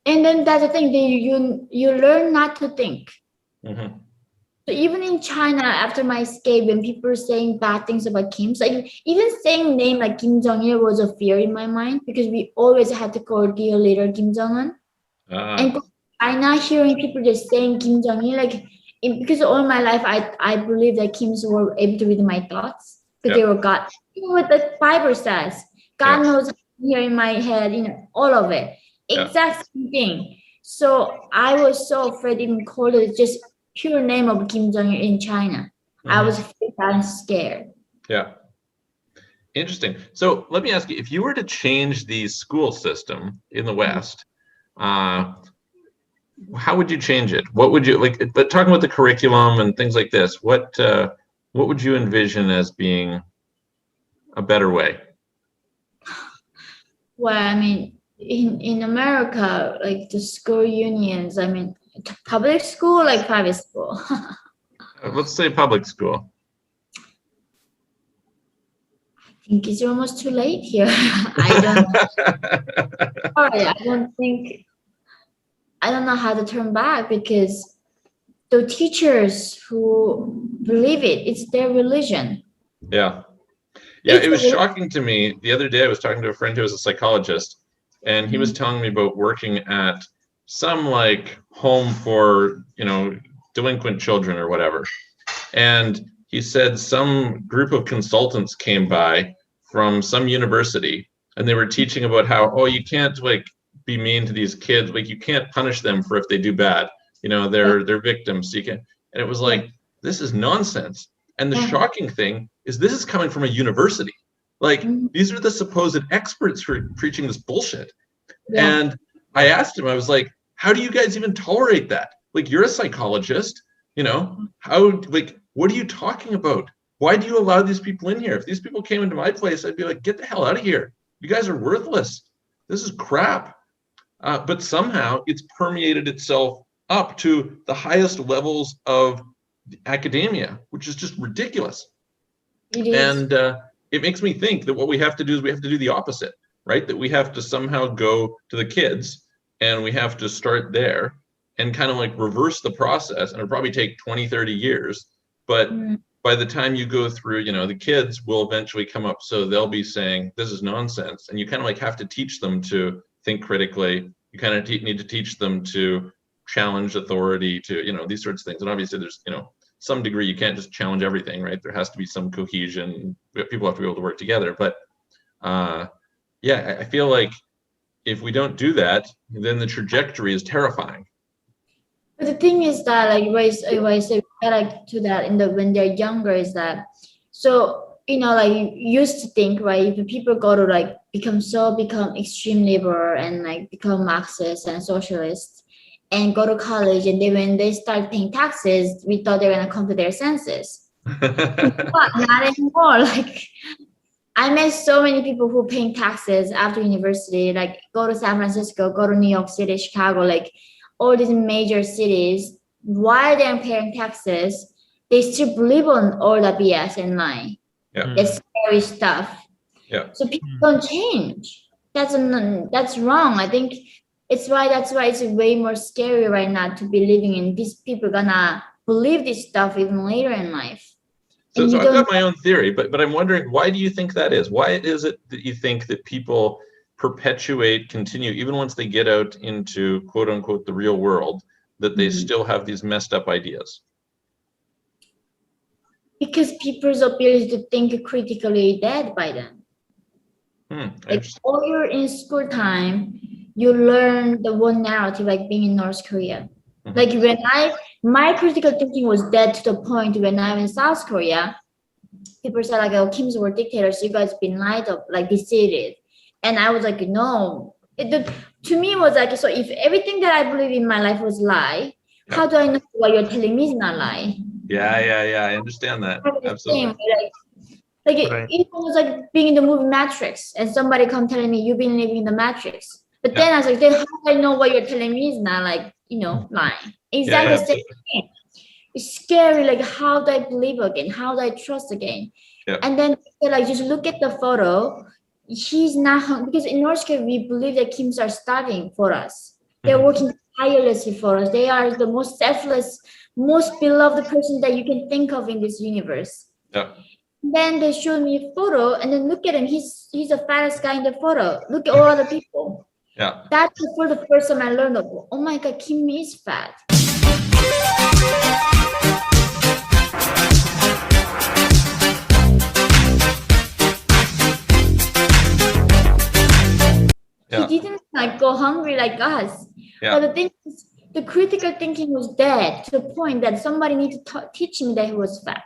and then that's the thing, you learn not to think. So even in China, after my escape, when people are saying bad things about Kim's, like even saying name like Kim Jong-il was a fear in my mind, because we always had to call dear leader Kim Jong-un. And I'm not hearing people just saying Kim Jong-il, like because all my life I believe that Kims were able to read my thoughts, because they were God. Even what the Bible says, God knows here in my head, all of it. Exact same thing. So I was so afraid even called it just pure name of Kim Jong-il in China. I was scared. Yeah. Interesting. So let me ask you, if you were to change the school system in the West, how would you change it? What would you like? But talking about the curriculum and things like this, what would you envision as being a better way? Well, I mean, in America, like the school unions, I mean, public school, like private school. Let's say public school. I think it's almost too late here. I don't know how to turn back, because the teachers who believe it's their religion. Yeah. It was shocking to me. The other day, I was talking to a friend who was a psychologist, and he was telling me about working at some like home for, delinquent children or whatever. And he said some group of consultants came by from some university, and they were teaching about how, you can't like be mean to these kids. Like you can't punish them for if they do bad. They're victims. So you can. And it was like, this is nonsense. And the shocking thing is this is coming from a university. Like these are the supposed experts for preaching this bullshit. And I asked him, I was like, how do you guys even tolerate that? Like, you're a psychologist, what are you talking about? Why do you allow these people in here? If these people came into my place, I'd be like, get the hell out of here. You guys are worthless. This is crap. But somehow it's permeated itself up to the highest levels of academia, which is just ridiculous. And it makes me think that what we have to do is we have to do the opposite, right? That we have to somehow go to the kids and we have to start there and kind of like reverse the process. And it'll probably take 20, 30 years. But by the time you go through, the kids will eventually come up. So they'll be saying, this is nonsense. And you kind of like have to teach them to think critically. You kind of need to teach them to challenge authority, to, these sorts of things. And obviously there's, some degree, you can't just challenge everything, right? There has to be some cohesion. People have to be able to work together. But I feel like if we don't do that, then the trajectory is terrifying. But the thing is that, like, what I say like to that when they're younger is that, so like you used to think, right? If people go to like become extreme liberal and like become Marxist and socialist, and go to college, and when they start paying taxes, we thought they were gonna come to their senses. But not anymore. Like, I met so many people who paying taxes after university, like go to San Francisco, go to New York City, Chicago, like all these major cities. While they're paying taxes, they still believe on all the BS and lie. It's scary stuff. So people don't change. That's wrong. I think that's why it's way more scary right now to be living in. These people gonna believe this stuff even later in life. So I've got my own theory, but I'm wondering, why do you think that is? Why is it that you think that people continue, even once they get out into quote unquote the real world, that they still have these messed up ideas? Because people's ability to think critically is dead by then. Like all you're in school time, you learn the one narrative, like being in North Korea. Like when my critical thinking was dead to the point when I'm in South Korea, people said like, oh, Kim's were dictators, you guys been lied up, like deceived. And I was like, no. To me, it was like, so if everything that I believe in my life was lie, how do I know what you're telling me is not lie? Yeah. I understand that. Absolutely. It was like being in the movie Matrix, and somebody come telling me you've been living in the Matrix. But then I was like, then how do I know what you're telling me is not like, lying? Exactly the same thing. It's scary. Like, how do I believe again? How do I trust again? And then like just look at the photo. He's not hungry, because in North Korea we believe that Kims are starving for us. They're working tirelessly for us. They are the most selfless, most beloved person that you can think of in this universe. Then they showed me a photo, and then look at him. He's the fattest guy in the photo. Look at all other people. That's for the first time I learned of, oh my God, Kim is fat. He didn't like go hungry like us. But the thing is, the critical thinking was dead to the point that somebody needed to teach me that he was fat.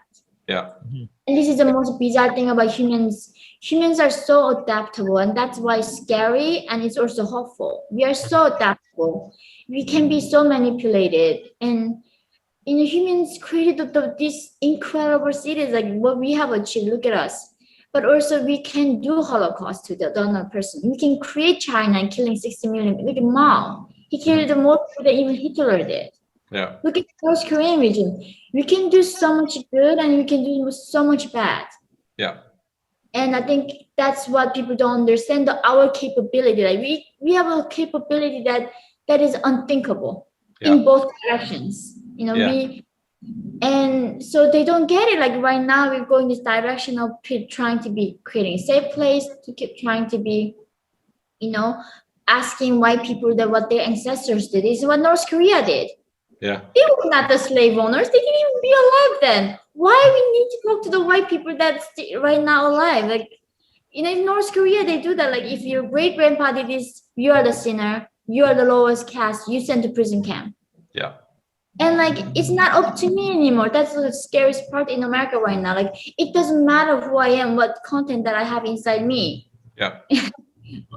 And this is the most bizarre thing about humans. Humans are so adaptable, and that's why it's scary, and it's also hopeful. We are so adaptable. We can be so manipulated, and humans created these incredible cities, like what we have achieved. Look at us. But also we can do Holocaust to the other person. We can create China and killing 60 million. Look at Mao. He killed more people than even Hitler did. Look at the North Korean region. We can do so much good, and we can do so much bad. And I think that's what people don't understand, our capability. Like we have a capability that is unthinkable in both directions. And so they don't get it. Like right now we're going this direction of trying to be creating a safe place, to keep trying to be, asking white people that what their ancestors did. This is what North Korea did. They were not the slave owners. They didn't even be alive then. Why we need to talk to the white people that's right now alive? Like, in North Korea, they do that. Like, if your great grandpa did this, you are the sinner. You are the lowest caste. You sent to prison camp. And like, it's not up to me anymore. That's the scariest part in America right now. Like, it doesn't matter who I am, what content that I have inside me.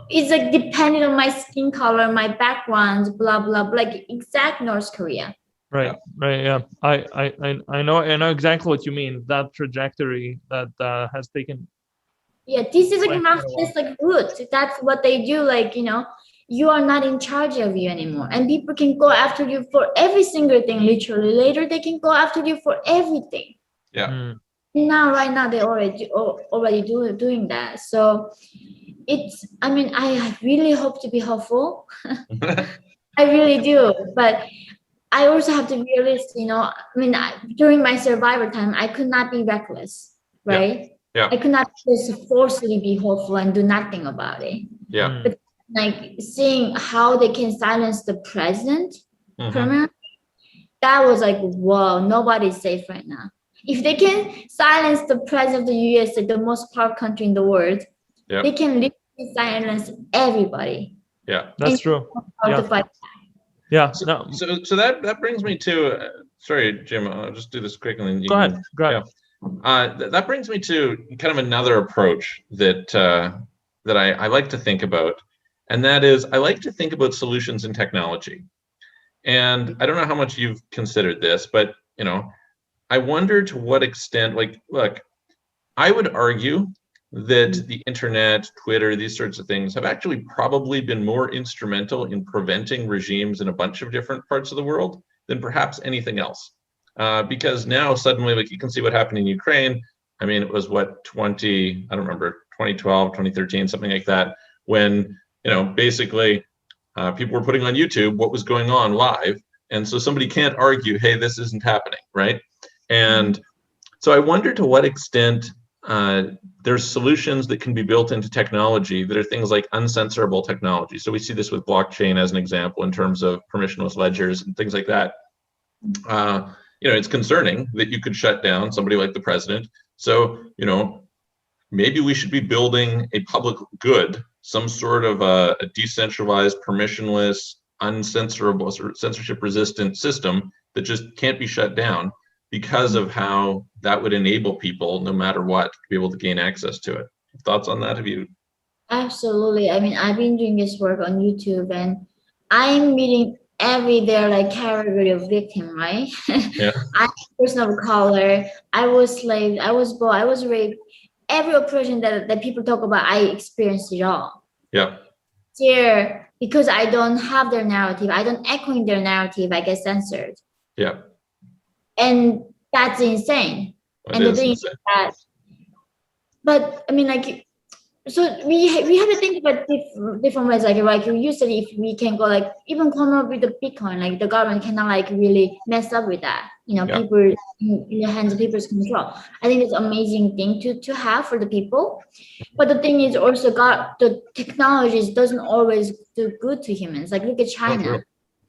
It's like depending on my skin color, my background, blah blah blah. Like exact North Korea. Right. I know exactly what you mean. That trajectory that has taken. This is like Marxist like root. That's what they do. Like you are not in charge of you anymore, and people can go after you for every single thing. Literally, later they can go after you for everything. Right now they already doing that. So. I really hope to be hopeful. I really do, but I also have to be realistic. During my survivor time, I could not be reckless, right? I could not just forcefully be hopeful and do nothing about it. But like seeing how they can silence the president permanently, that was like, whoa, nobody's safe right now. If they can silence the president of the US, like the most powerful country in the world, they can literally silence everybody. That's true. So that brings me to sorry, Jim, I'll just do this quick and then you go ahead. That brings me to kind of another approach that I like to think about, and that is I like to think about solutions in technology. And I don't know how much you've considered this, but I wonder to what extent, like, look, I would argue that the internet, Twitter, these sorts of things have actually probably been more instrumental in preventing regimes in a bunch of different parts of the world than perhaps anything else. Because now suddenly, like you can see what happened in Ukraine. I mean, it was what, 2012, 2013, something like that, when, basically people were putting on YouTube what was going on live. And so somebody can't argue, hey, this isn't happening, right? And so I wonder to what extent there's solutions that can be built into technology that are things like uncensorable technology. So we see this with blockchain as an example in terms of permissionless ledgers and things like that. It's concerning that you could shut down somebody like the president. So, maybe we should be building a public good, some sort of a decentralized, permissionless, uncensorable, censorship-resistant system that just can't be shut down because of how that would enable people, no matter what, to be able to gain access to it. Thoughts on that? Have you? Absolutely. I mean, I've been doing this work on YouTube, and I'm meeting every their like category of victim, right? Yeah. I'm a person of color. I was slaved. I was born. I was raped. Every oppression that people talk about, I experienced it all. Yeah. Here, because I don't have their narrative, I don't echo in their narrative, I get censored. Yeah. And that's insane. And the thing is that, but I mean, like, so we have to think about different ways. Like you said, if we can go like even come up with the Bitcoin, like the government cannot like really mess up with that. Yeah. People in the hands of people's control. I think it's an amazing thing to have for the people. But the thing is also the technologies doesn't always do good to humans. Like look at China.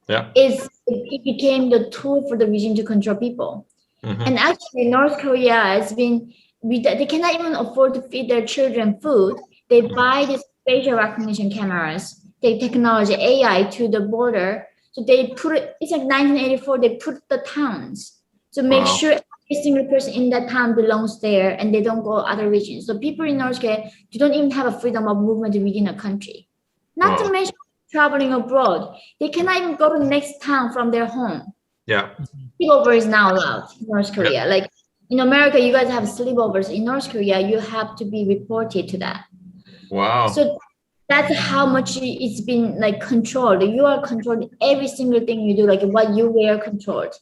Yeah. It became the tool for the regime to control people. Mm-hmm. And actually North Korea has been, they cannot even afford to feed their children food. They buy these facial recognition cameras, they technology AI to the border. So they put it, it's like 1984, they put the towns to make sure every single person in that town belongs there and they don't go other regions. So people in North Korea, they don't even have a freedom of movement within a country. Not to mention traveling abroad. They cannot even go to the next town from their home. Yeah. Sleepover is now allowed in North Korea. Like in America, you guys have sleepovers. In North Korea, you have to be reported to that. Wow. So that's how much it's been like controlled. You are controlled every single thing you do, like what you wear controlled.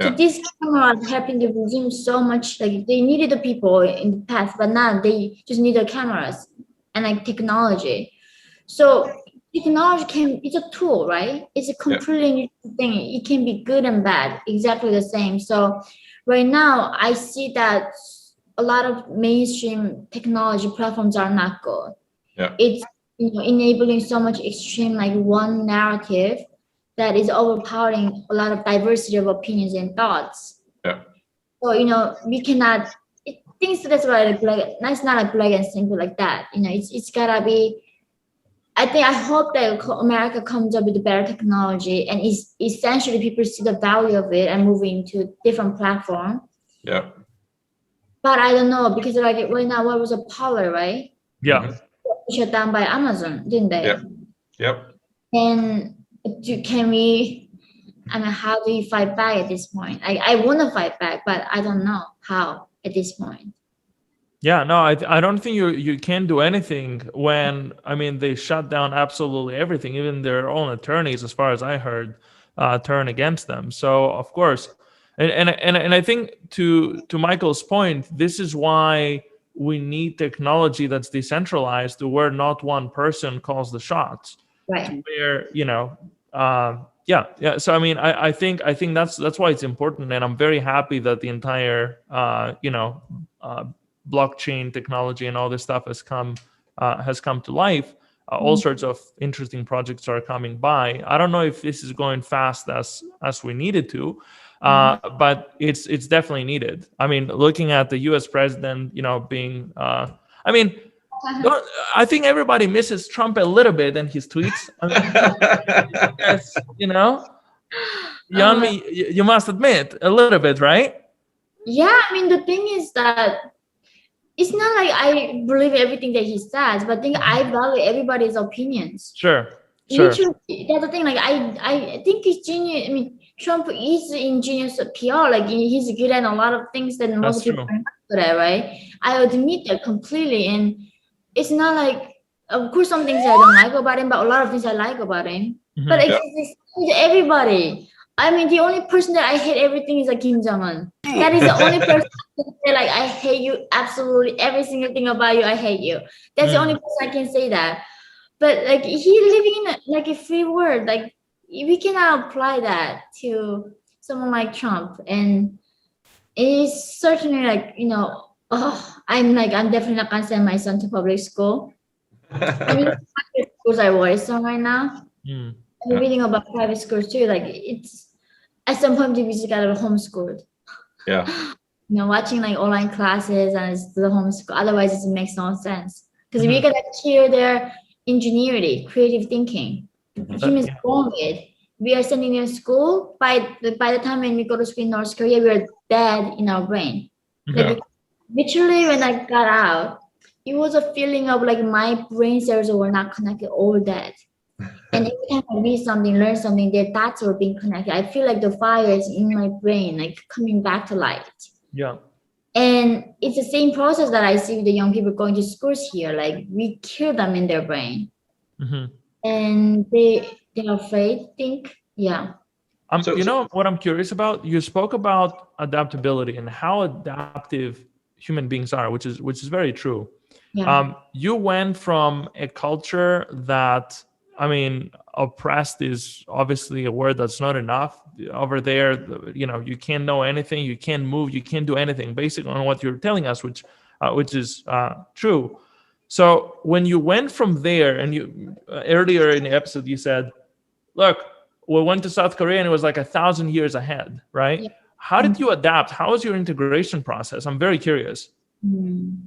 So these cameras helping the regime so much. Like they needed the people in the past, but now they just need the cameras and like technology. So technology it's a tool, right? It's a completely new thing. It can be good and bad, exactly the same. So right now I see that a lot of mainstream technology platforms are not good. Yeah. It's enabling so much extreme like one narrative that is overpowering a lot of diversity of opinions and thoughts. Yeah. So we cannot things that's why it's not like black and simple like that. It's gotta be. I hope that America comes up with better technology and essentially people see the value of it and move into different platform. Yeah. But I don't know because like right now, what was a Parler, right? Yeah. Shut down by Amazon, didn't they? Yep. Yep. And how do you fight back at this point? I want to fight back, but I don't know how at this point. Yeah, no, I don't think you can do anything when, they shut down absolutely everything. Even their own attorneys, as far as I heard, turn against them. So of course, and I think to Michael's point, this is why we need technology that's decentralized, to where not one person calls the shots. Right. To where yeah. So I think that's why it's important, and I'm very happy that the entire blockchain technology and all this stuff has come to life. All sorts of interesting projects are coming by. I don't know if this is going fast as we needed to, but it's definitely needed. Looking at the U.S. president, being, I think everybody misses Trump a little bit in his tweets. Yeonmi, you must admit a little bit, right? Yeah, the thing is that it's not like I believe everything that he says, but I value everybody's opinions. Sure. Literally, that's the thing. Like I think he's genius. Trump is ingenious at PR. Like he's good at a lot of things that most people are not good at, right? I admit that completely. And it's not like, of course, some things I don't like about him, but a lot of things I like about him. Mm-hmm. But it's everybody. The only person that I hate everything is like Kim Jong-un. That is the only person I can say, like, I hate you absolutely. Every single thing about you, I hate you. That's the only person I can say that. But like he living in a free world, like we cannot apply that to someone like Trump. And it is certainly I'm definitely not gonna send my son to public school. I mean, private schools are worrisome right now. Mm. I'm reading about private schools too. Like it's at some point we just gotta homeschooled. Yeah. Watching like online classes and it's the homeschool. Otherwise, it makes no sense because we're Mhm. gonna kill their ingenuity, creative thinking. Humans Yeah. born with. We are sending them to school. By the time when we go to school in North Korea, we are dead in our brain. Like Yeah. literally, when I got out, it was a feeling of like my brain cells were not connected, all dead. And every time I read something, learn something, their thoughts were being connected. I feel like the fire is in my brain, like coming back to light. Yeah. And it's the same process that I see with the young people going to schools here. Like we kill them in their brain, Hmm. and they're afraid. Think, yeah. So, You know what I'm curious about? You spoke about adaptability and how adaptive human beings are, which is very true. Yeah. You went from a culture that, I mean, oppressed is obviously a word that's not enough. Over there, you can't know anything, you can't move, you can't do anything, basically on what you're telling us, which is true. So when you went from there, and you earlier in the episode you said, look, we went to South Korea and it was like 1,000 years ahead, right? Yeah. How did you adapt? How was your integration process? I'm very curious. Mm.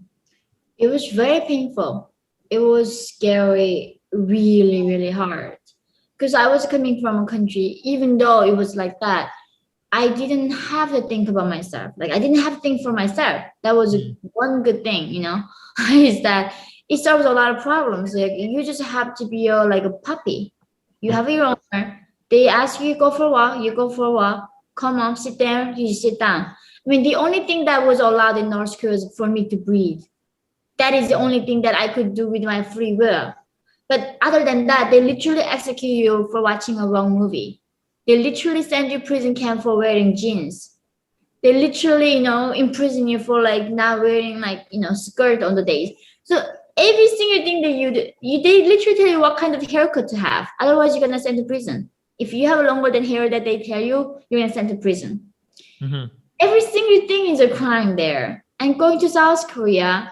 It was very painful. It was scary, really, really hard. Because I was coming from a country, even though it was like that, I didn't have to think about myself. Like I didn't have to think for myself. That was one good thing, is that it solves a lot of problems. Like you just have to be like a puppy. You have your owner. They ask you go for a walk, you go for a walk. Come on, sit there, you sit down. I mean, the only thing that was allowed in North Korea is for me to breathe. That is the only thing that I could do with my free will. But other than that, they literally execute you for watching a wrong movie. They literally send you prison camp for wearing jeans. They literally, imprison you for like not wearing like, skirt on the days. So every single thing that you do, they literally tell you what kind of haircut to have. Otherwise, you're gonna send to prison. If you have longer than hair that they tell you, you're gonna send to prison. Mm-hmm. Every single thing is a crime there. And going to South Korea,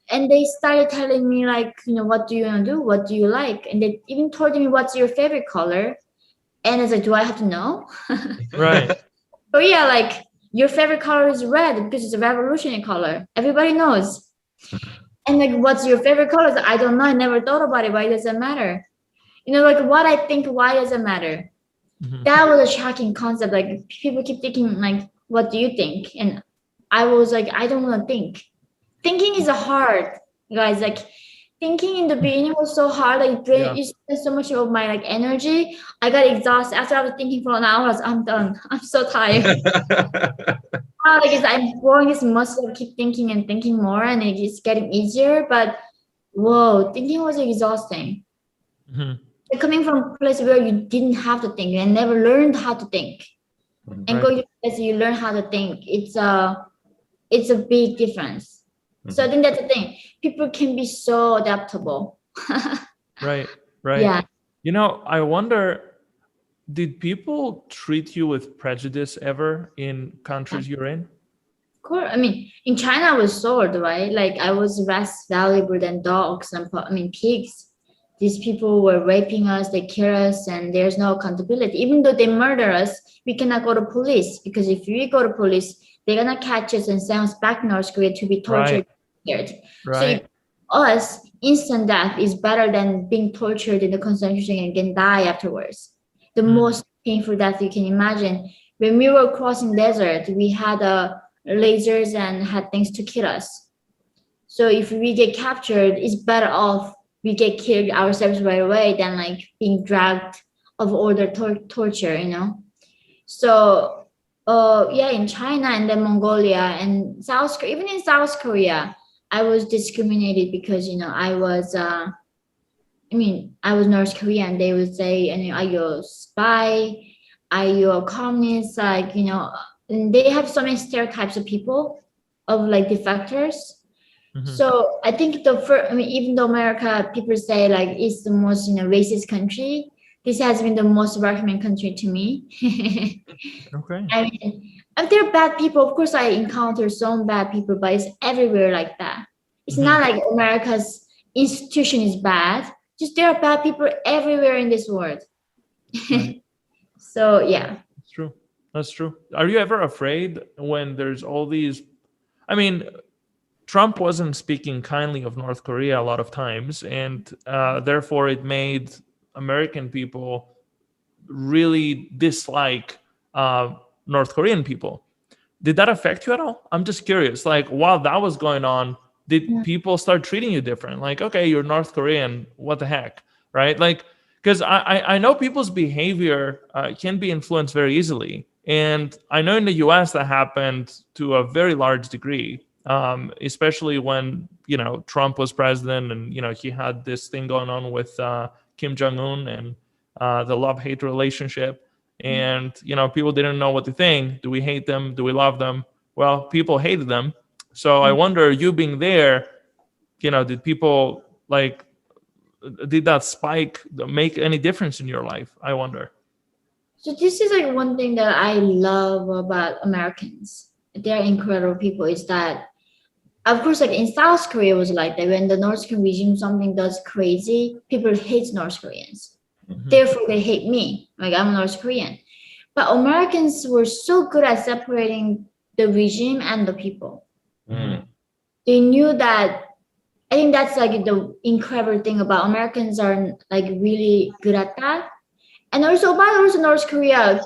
and they started telling me like, what do you want to do? What do you like? And they even told me what's your favorite color. And I was like, do I have to know? Right. So yeah, like your favorite color is red because it's a revolutionary color. Everybody knows. And like, what's your favorite color? I don't know. I never thought about it. Why does it matter? Like what I think, why does it matter? Mm-hmm. That was a shocking concept. Like people keep thinking like, what do you think? And I was like, I don't want to think. Thinking is hard, guys. Like thinking in the beginning was so hard. Like brain, you spend so much of my like energy. I got exhausted after I was thinking for an hour. I'm done. I'm so tired. Like I'm growing this muscle. Keep thinking and thinking more, and it's getting easier. But whoa, thinking was exhausting. Mm-hmm. Like, coming from a place where you didn't have to think and never learned how to think, and going to a place you learn how to think. It's a big difference. So I think that's the thing. People can be so adaptable. Right. Yeah. I wonder, did people treat you with prejudice ever in countries you're in? Of course. I mean, in China, I was sold, right? Like I was less valuable than dogs and pigs. These people were raping us, they kill us, and there's no accountability. Even though they murder us, we cannot go to police because if we go to police, they're gonna catch us and send us back to North Korea to be tortured. Right. So us, instant death is better than being tortured in the concentration and can die afterwards. The most painful death you can imagine. When we were crossing desert, we had lasers and had things to kill us. So if we get captured, it's better off we get killed ourselves right away than like being dragged of all the torture, So yeah, in China and then Mongolia and South Korea, even in South Korea, I was discriminated because I was North Korean. They would say, are you a spy? Are you a communist? Like, and they have so many stereotypes of people, of like defectors. So I think even though America, people say like it's the most racist country, this has been the most welcoming country to me. Okay. I mean, if there are bad people, of course I encounter some bad people, but it's everywhere like that. It's not like America's institution is bad. Just there are bad people everywhere in this world. Right. So yeah. That's true. That's true. Are you ever afraid when there's all these? I mean, Trump wasn't speaking kindly of North Korea a lot of times, and therefore it made American people really dislike North Korean people. Did that affect you at all? I'm just curious. Like, while that was going on, did people start treating you different? Like, okay, you're North Korean, what the heck, right? Like, because I know people's behavior can be influenced very easily. And I know in the US that happened to a very large degree, especially when, Trump was president and, he had this thing going on with Kim Jong-un and the love-hate relationship. And, people didn't know what to think. Do we hate them? Do we love them? Well, people hated them. So I wonder, you being there, did people did that spike make any difference in your life? I wonder. So this is like one thing that I love about Americans. They're incredible people. Is that, of course, like in South Korea was like that. When the North Korean regime something does crazy, people hate North Koreans. Therefore, they hate me. Like I'm North Korean. But Americans were so good at separating the regime and the people. They knew that. I think that's like the incredible thing about Americans are like really good at that. And also North Korea,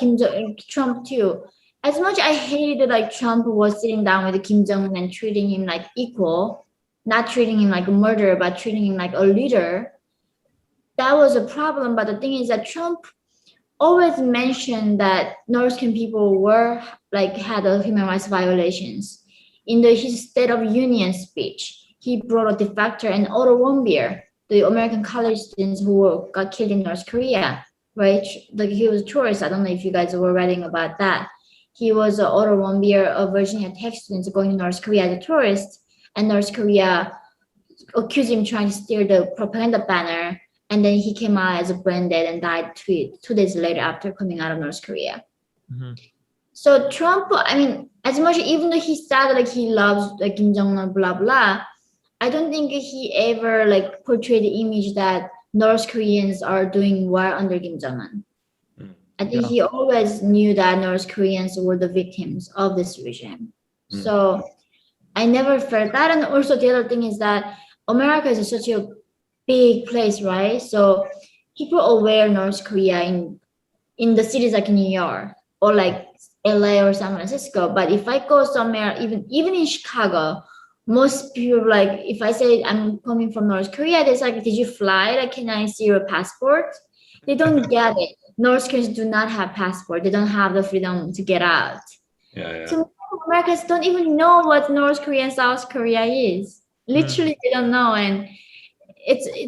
Trump too. As much I hated like Trump was sitting down with Kim Jong-un and treating him like equal, not treating him like a murderer, but treating him like a leader. That was a problem. But the thing is that Trump always mentioned that North Korean people were like had a human rights violations. In his State of Union speech, he brought a defector and Otto Warmbier, the American college students who got killed in North Korea, right? Like he was a tourist. I don't know if you guys were reading about that. He was Otto Warmbier, a Virginia Tech student going to North Korea as a tourist, and North Korea accused him trying to steal the propaganda banner. And then he came out as a brain dead and died two days later after coming out of North Korea. So Trump, I mean, as much even though he said like he loves like Kim Jong-un, blah blah, I don't think he ever like portrayed the image that North Koreans are doing well under Kim Jong-un. I think he always knew that North Koreans were the victims of this regime. So I never felt that. And also the other thing is that America is such a big place, right? So people aware North Korea in the cities like New York or like LA or San Francisco. But if I go somewhere, even in Chicago, most people like if I say I'm coming from North Korea, they're like, did you fly? Like, can I see your passport? They don't get it. North Koreans do not have passport. They don't have the freedom to get out. So Americans don't even know what North Korea and South Korea is. Literally, they don't know, and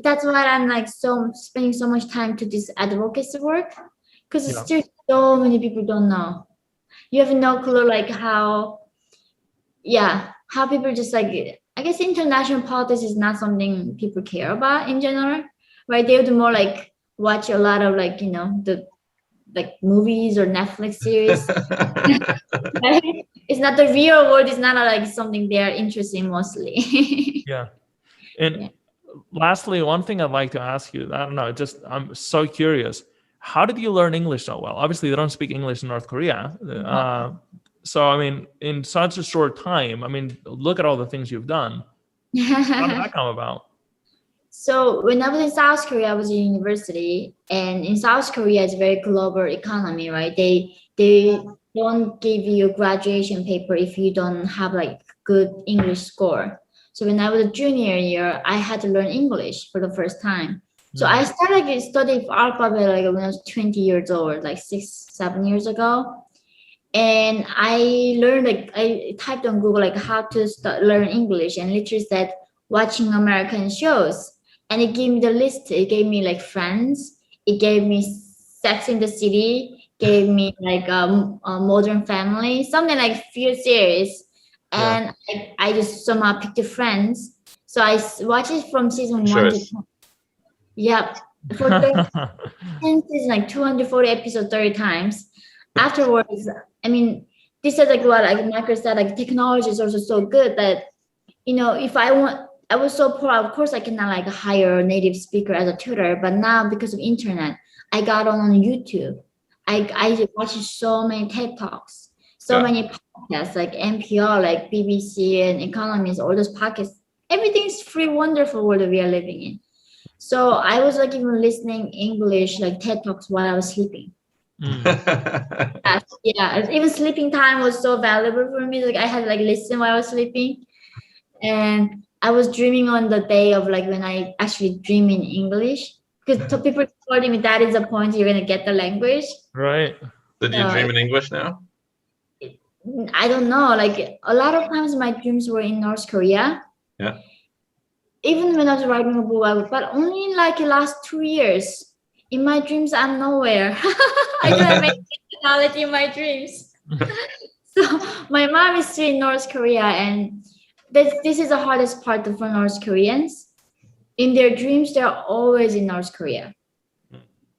that's why I'm like spending so much time to this advocacy work, because still so many people don't know. You have no clue like how people just like, I guess international politics is not something people care about in general, right? They would more like watch a lot of like, the like movies or Netflix series. Right? It's not the real world. It's not like something they're interested in mostly. And lastly, one thing I'd like to ask you, I don't know, I'm so curious. How did you learn English so well? Obviously, they don't speak English in North Korea. So, I mean, in such a short time, I mean, look at all the things you've done. How did that come about? So when I was in South Korea, I was in university, and in South Korea, it's a very global economy, right? They don't give you a graduation paper if you don't have like good English score. So when I was a junior year, I had to learn English for the first time. So I started like studying alphabet like when I was 20 years old, like 6-7 years ago. And I learned I typed on Google like how to learn English, and literally said watching American shows. And it gave me the list. It gave me like Friends. It gave me Sex in the City. Gave me like a Modern Family, something like few series. And I just somehow picked the Friends. So I watched it from season 1 to 10. Yep. for 10 seasons, like 240 episodes 30 times. Afterwards, I mean, this is like what like Michael said, like technology is also so good that, you know, if I was so poor, of course I cannot like hire a native speaker as a tutor, but now because of internet, I got on YouTube. I watch so many TED Talks, so many podcasts like NPR, like BBC and Economist, all those podcasts. Everything's free, wonderful world that we are living in. So I was like even listening English like TED Talks while I was sleeping. Yeah, even sleeping time was so valuable for me. Like I had like listen while I was sleeping, and I was dreaming on the day of like when I actually dream in English, because people told me that is the point you're gonna get the language. Right. So do you dream in English now? I don't know. Like a lot of times my dreams were in North Korea. Yeah. Even when I was writing a book, but only in like the last 2 years. In my dreams, I'm nowhere. I don't have any personality in my dreams. So my mom is still in North Korea, and this is the hardest part for North Koreans. In their dreams, they're always in North Korea.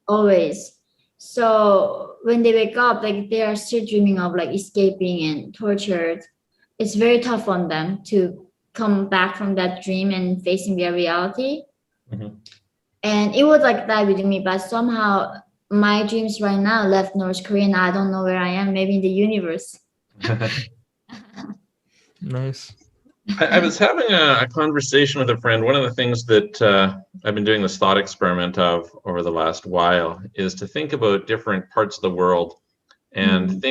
Always. So when they wake up, like they are still dreaming of like escaping and tortured. It's very tough on them to come back from that dream and facing their reality. And it was like that with me, but somehow my dreams right now left North Korea, and I don't know where I am, maybe in the universe. Nice. I was having a conversation with a friend. One of the things that I've been doing this thought experiment of over the last while is to think about different parts of the world and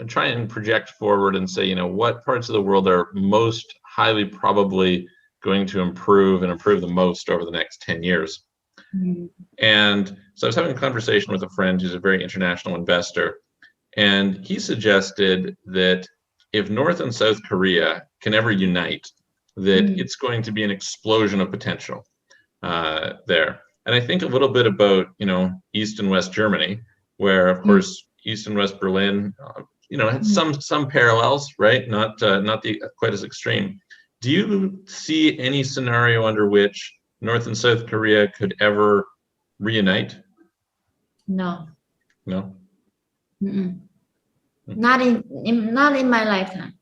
try and project forward and say, you know, what parts of the world are most highly probably going to improve the most over the next 10 years. And so I was having a conversation with a friend who's a very international investor, and he suggested that if North and South Korea can ever unite, that it's going to be an explosion of potential there. And I think a little bit about, you know, East and West Germany, where of course East and West Berlin, you know, had some parallels, right? Not quite as extreme. Do you see any scenario under which North and South Korea could ever reunite? No. No. Not in my lifetime.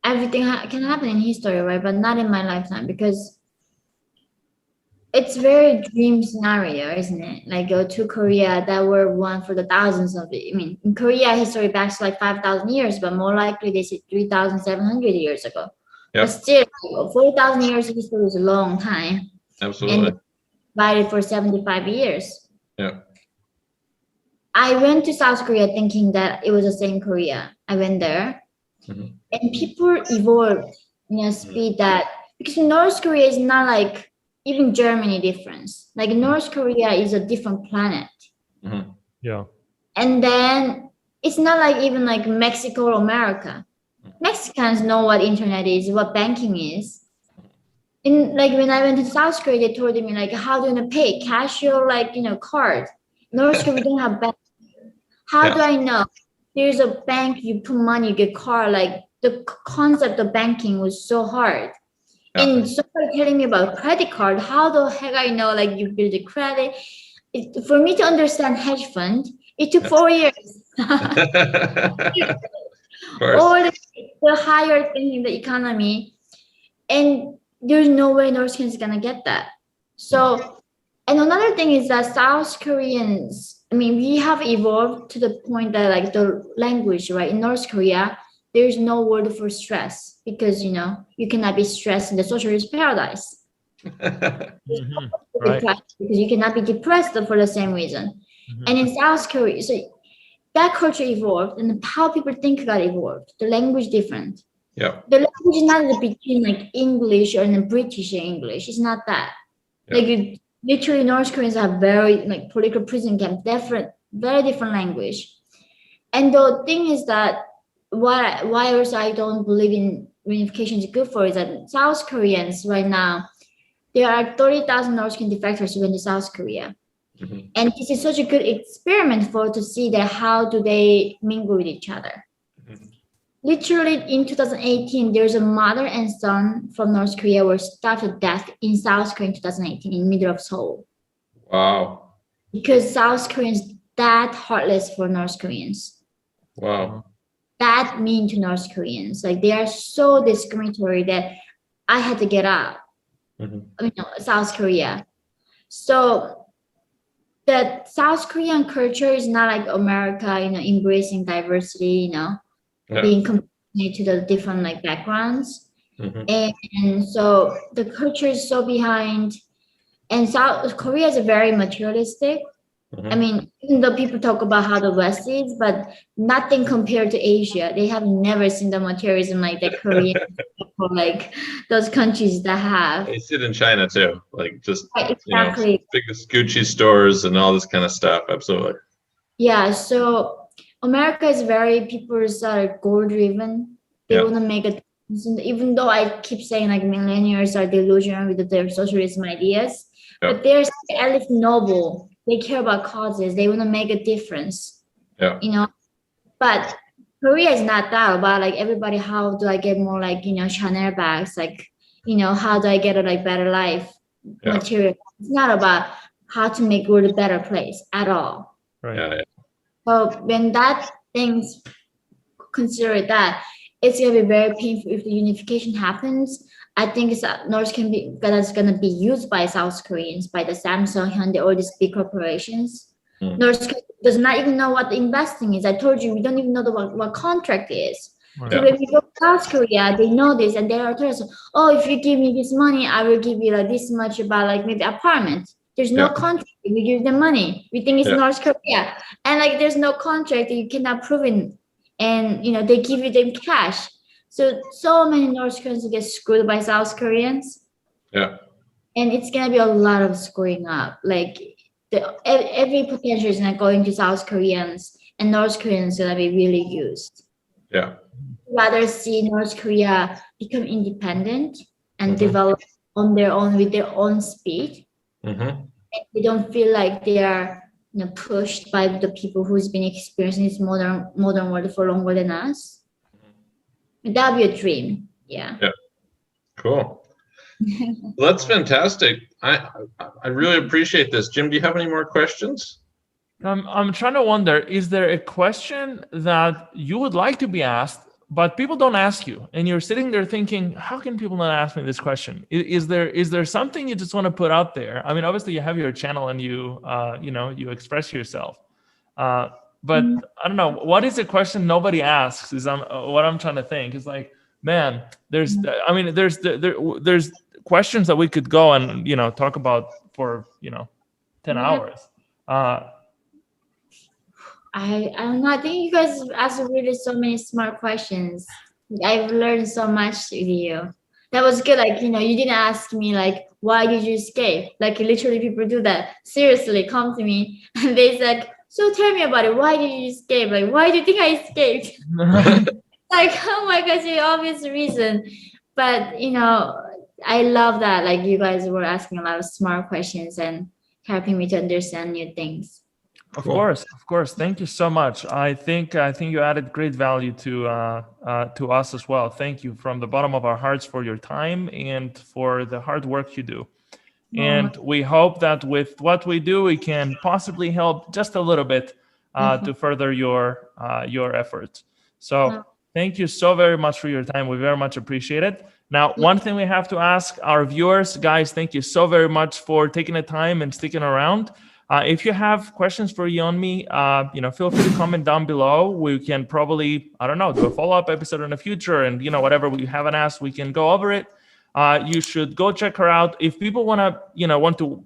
Everything can happen in history, right? But not in my lifetime, because it's very dream scenario, isn't it? Like go to Korea that were one for the thousands of it. I mean, in Korea, history backs like 5,000 years, but more likely they say 3,700 years ago. But still, 4,000 years history is a long time. Absolutely. And divided for 75 years. Yeah. I went to South Korea thinking that it was the same Korea. I went there, and people evolved in a speed that, because North Korea is not like even Germany difference. Like North Korea is a different planet. Yeah. And then it's not like even like Mexico or America. Mexicans know what internet is, what banking is. In like when I went to South Korea, they told me like, how do you pay? Cash or like, you know, card? North Korea, we don't have bank. How do I know? There's a bank, you put money, you get card. Like the concept of banking was so hard. And somebody telling me about credit card, how the heck I know like you build a credit? For me to understand hedge fund, it took 4 years. All the higher thing in the economy, and there's no way North Korea is gonna get that. So, and another thing is that South Koreans, I mean, we have evolved to the point that like the language, right? In North Korea, there's no word for stress, because you know you cannot be stressed in the socialist paradise. Right. Because you cannot be depressed for the same reason. And in South Korea, so that culture evolved, and how people think got evolved. The language different. Yeah. The language is not between like English and British English. It's not that. Like literally, North Koreans have very like political prison camp, very different language. And the thing is that why also I don't believe in reunification is good for is that South Koreans right now, there are 30,000 North Korean defectors who went to South Korea. And this is such a good experiment to see that how do they mingle with each other. Literally in 2018, there's a mother and son from North Korea were starved to death in South Korea in 2018 in the middle of Seoul. Wow. because South Koreans that heartless for North Koreans, Wow. that mean to North Koreans. Like they are so discriminatory that I had to get out. Mhm. South Korea. So the South Korean culture is not like America, embracing diversity, Yeah. being compassionate to the different like backgrounds. Mhm. And so the culture is so behind. And South Korea is very materialistic. I Mhm. mean, even though people talk about how the West is, but nothing compared to Asia. They have never seen the materialism like the Korean or like those countries that have. They see it in China too, like just Right, exactly. biggest Gucci stores and all this kind of stuff. Absolutely. Yeah, so America is very people are goal driven. They Yeah. want to make a difference. And even though I keep saying like millennials are delusional with their socialism ideas, Yeah. but they're at least noble. They care about causes. They want to make a difference. Yeah. But Korea is not that about like everybody. How do I get more like Chanel bags? Like how do I get a like better life Yeah. material? It's not about how to make world a better place at all. Right. Yeah. So when that things consider that, it's gonna be very painful if the unification happens. I think North can be that's gonna be used by South Koreans, by the Samsung, Hyundai, all these big corporations. Hmm. North does not even know what the investing is. I told you we don't even know what contract is. Right. So Yeah. when we go to South Korea, they know this and they are telling us, oh, if you give me this money, I will give you like this much about like maybe apartment. There's no Yeah. contract. We give them money. We think it's Yeah. North Korea. And like there's no contract that you cannot prove it. And they give you them cash. So many North Koreans get screwed by South Koreans. Yeah. And it's gonna be a lot of screwing up. Like every potential is not going to South Koreans and North Koreans gonna be really used. Yeah. Rather see North Korea become independent and Mhm. develop on their own with their own speed. Mm-hmm. They don't feel like they are pushed by the people who's been experiencing this modern world for longer than us. That'd be a dream. Yeah. Cool. Well, that's fantastic. I really appreciate this. Jim, do you have any more questions? I'm trying to wonder, is there a question that you would like to be asked, but people don't ask you, and you're sitting there thinking, how can people not ask me this question? Is there something you just want to put out there? I mean, obviously you have your channel and you express yourself, but I don't know, what is a question nobody asks is what I'm trying to think. Is like, man, there's questions that we could go and talk about for 10 hours. I don't know. I think you guys asked really so many smart questions. I've learned so much with you. That was good. Like, you didn't ask me like, why did you escape? Like literally people do that. Seriously, come to me and they said, so tell me about it. Why did you escape? Like, why do you think I escaped? Like, oh my gosh, the obvious reason. But I love that. Like you guys were asking a lot of smart questions and helping me to understand new things. Of course. Thank you so much. I think you added great value to us as well. Thank you from the bottom of our hearts for your time and for the hard work you do. And we hope that with what we do, we can possibly help just a little bit to further your efforts. So thank you so very much for your time. We very much appreciate it. Now, one thing we have to ask our viewers, guys, thank you so very much for taking the time and sticking around. If you have questions for Yeon-mi, feel free to comment down below. We can probably, I don't know, do a follow-up episode in the future, and whatever we haven't asked, we can go over it. You should go check her out. If people want to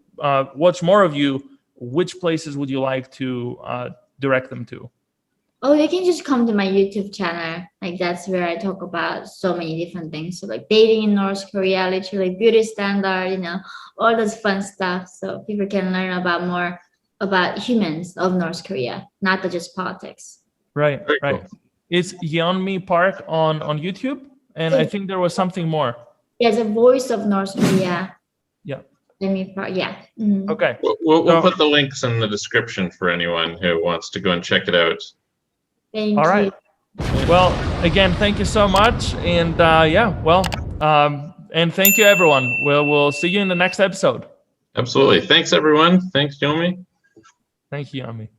watch more of you, which places would you like to direct them to? Oh, they can just come to my YouTube channel. Like that's where I talk about so many different things. So like dating in North Korea, literally beauty standard, all those fun stuff. So people can learn about more about humans of North Korea, not just politics. Right. Cool. It's Yeonmi Park on YouTube, and I think there was something more. There's a voice of North Korea. Yeah. Yeonmi Park. Yeah. Mm-hmm. Okay. We'll put the links in the description for anyone who wants to go and check it out. Thank All right. you. Well, again, thank you so much, and and thank you, everyone. We'll see you in the next episode. Absolutely. Thanks, everyone. Thanks, Yeonmi. Thank you, Yeon-mi.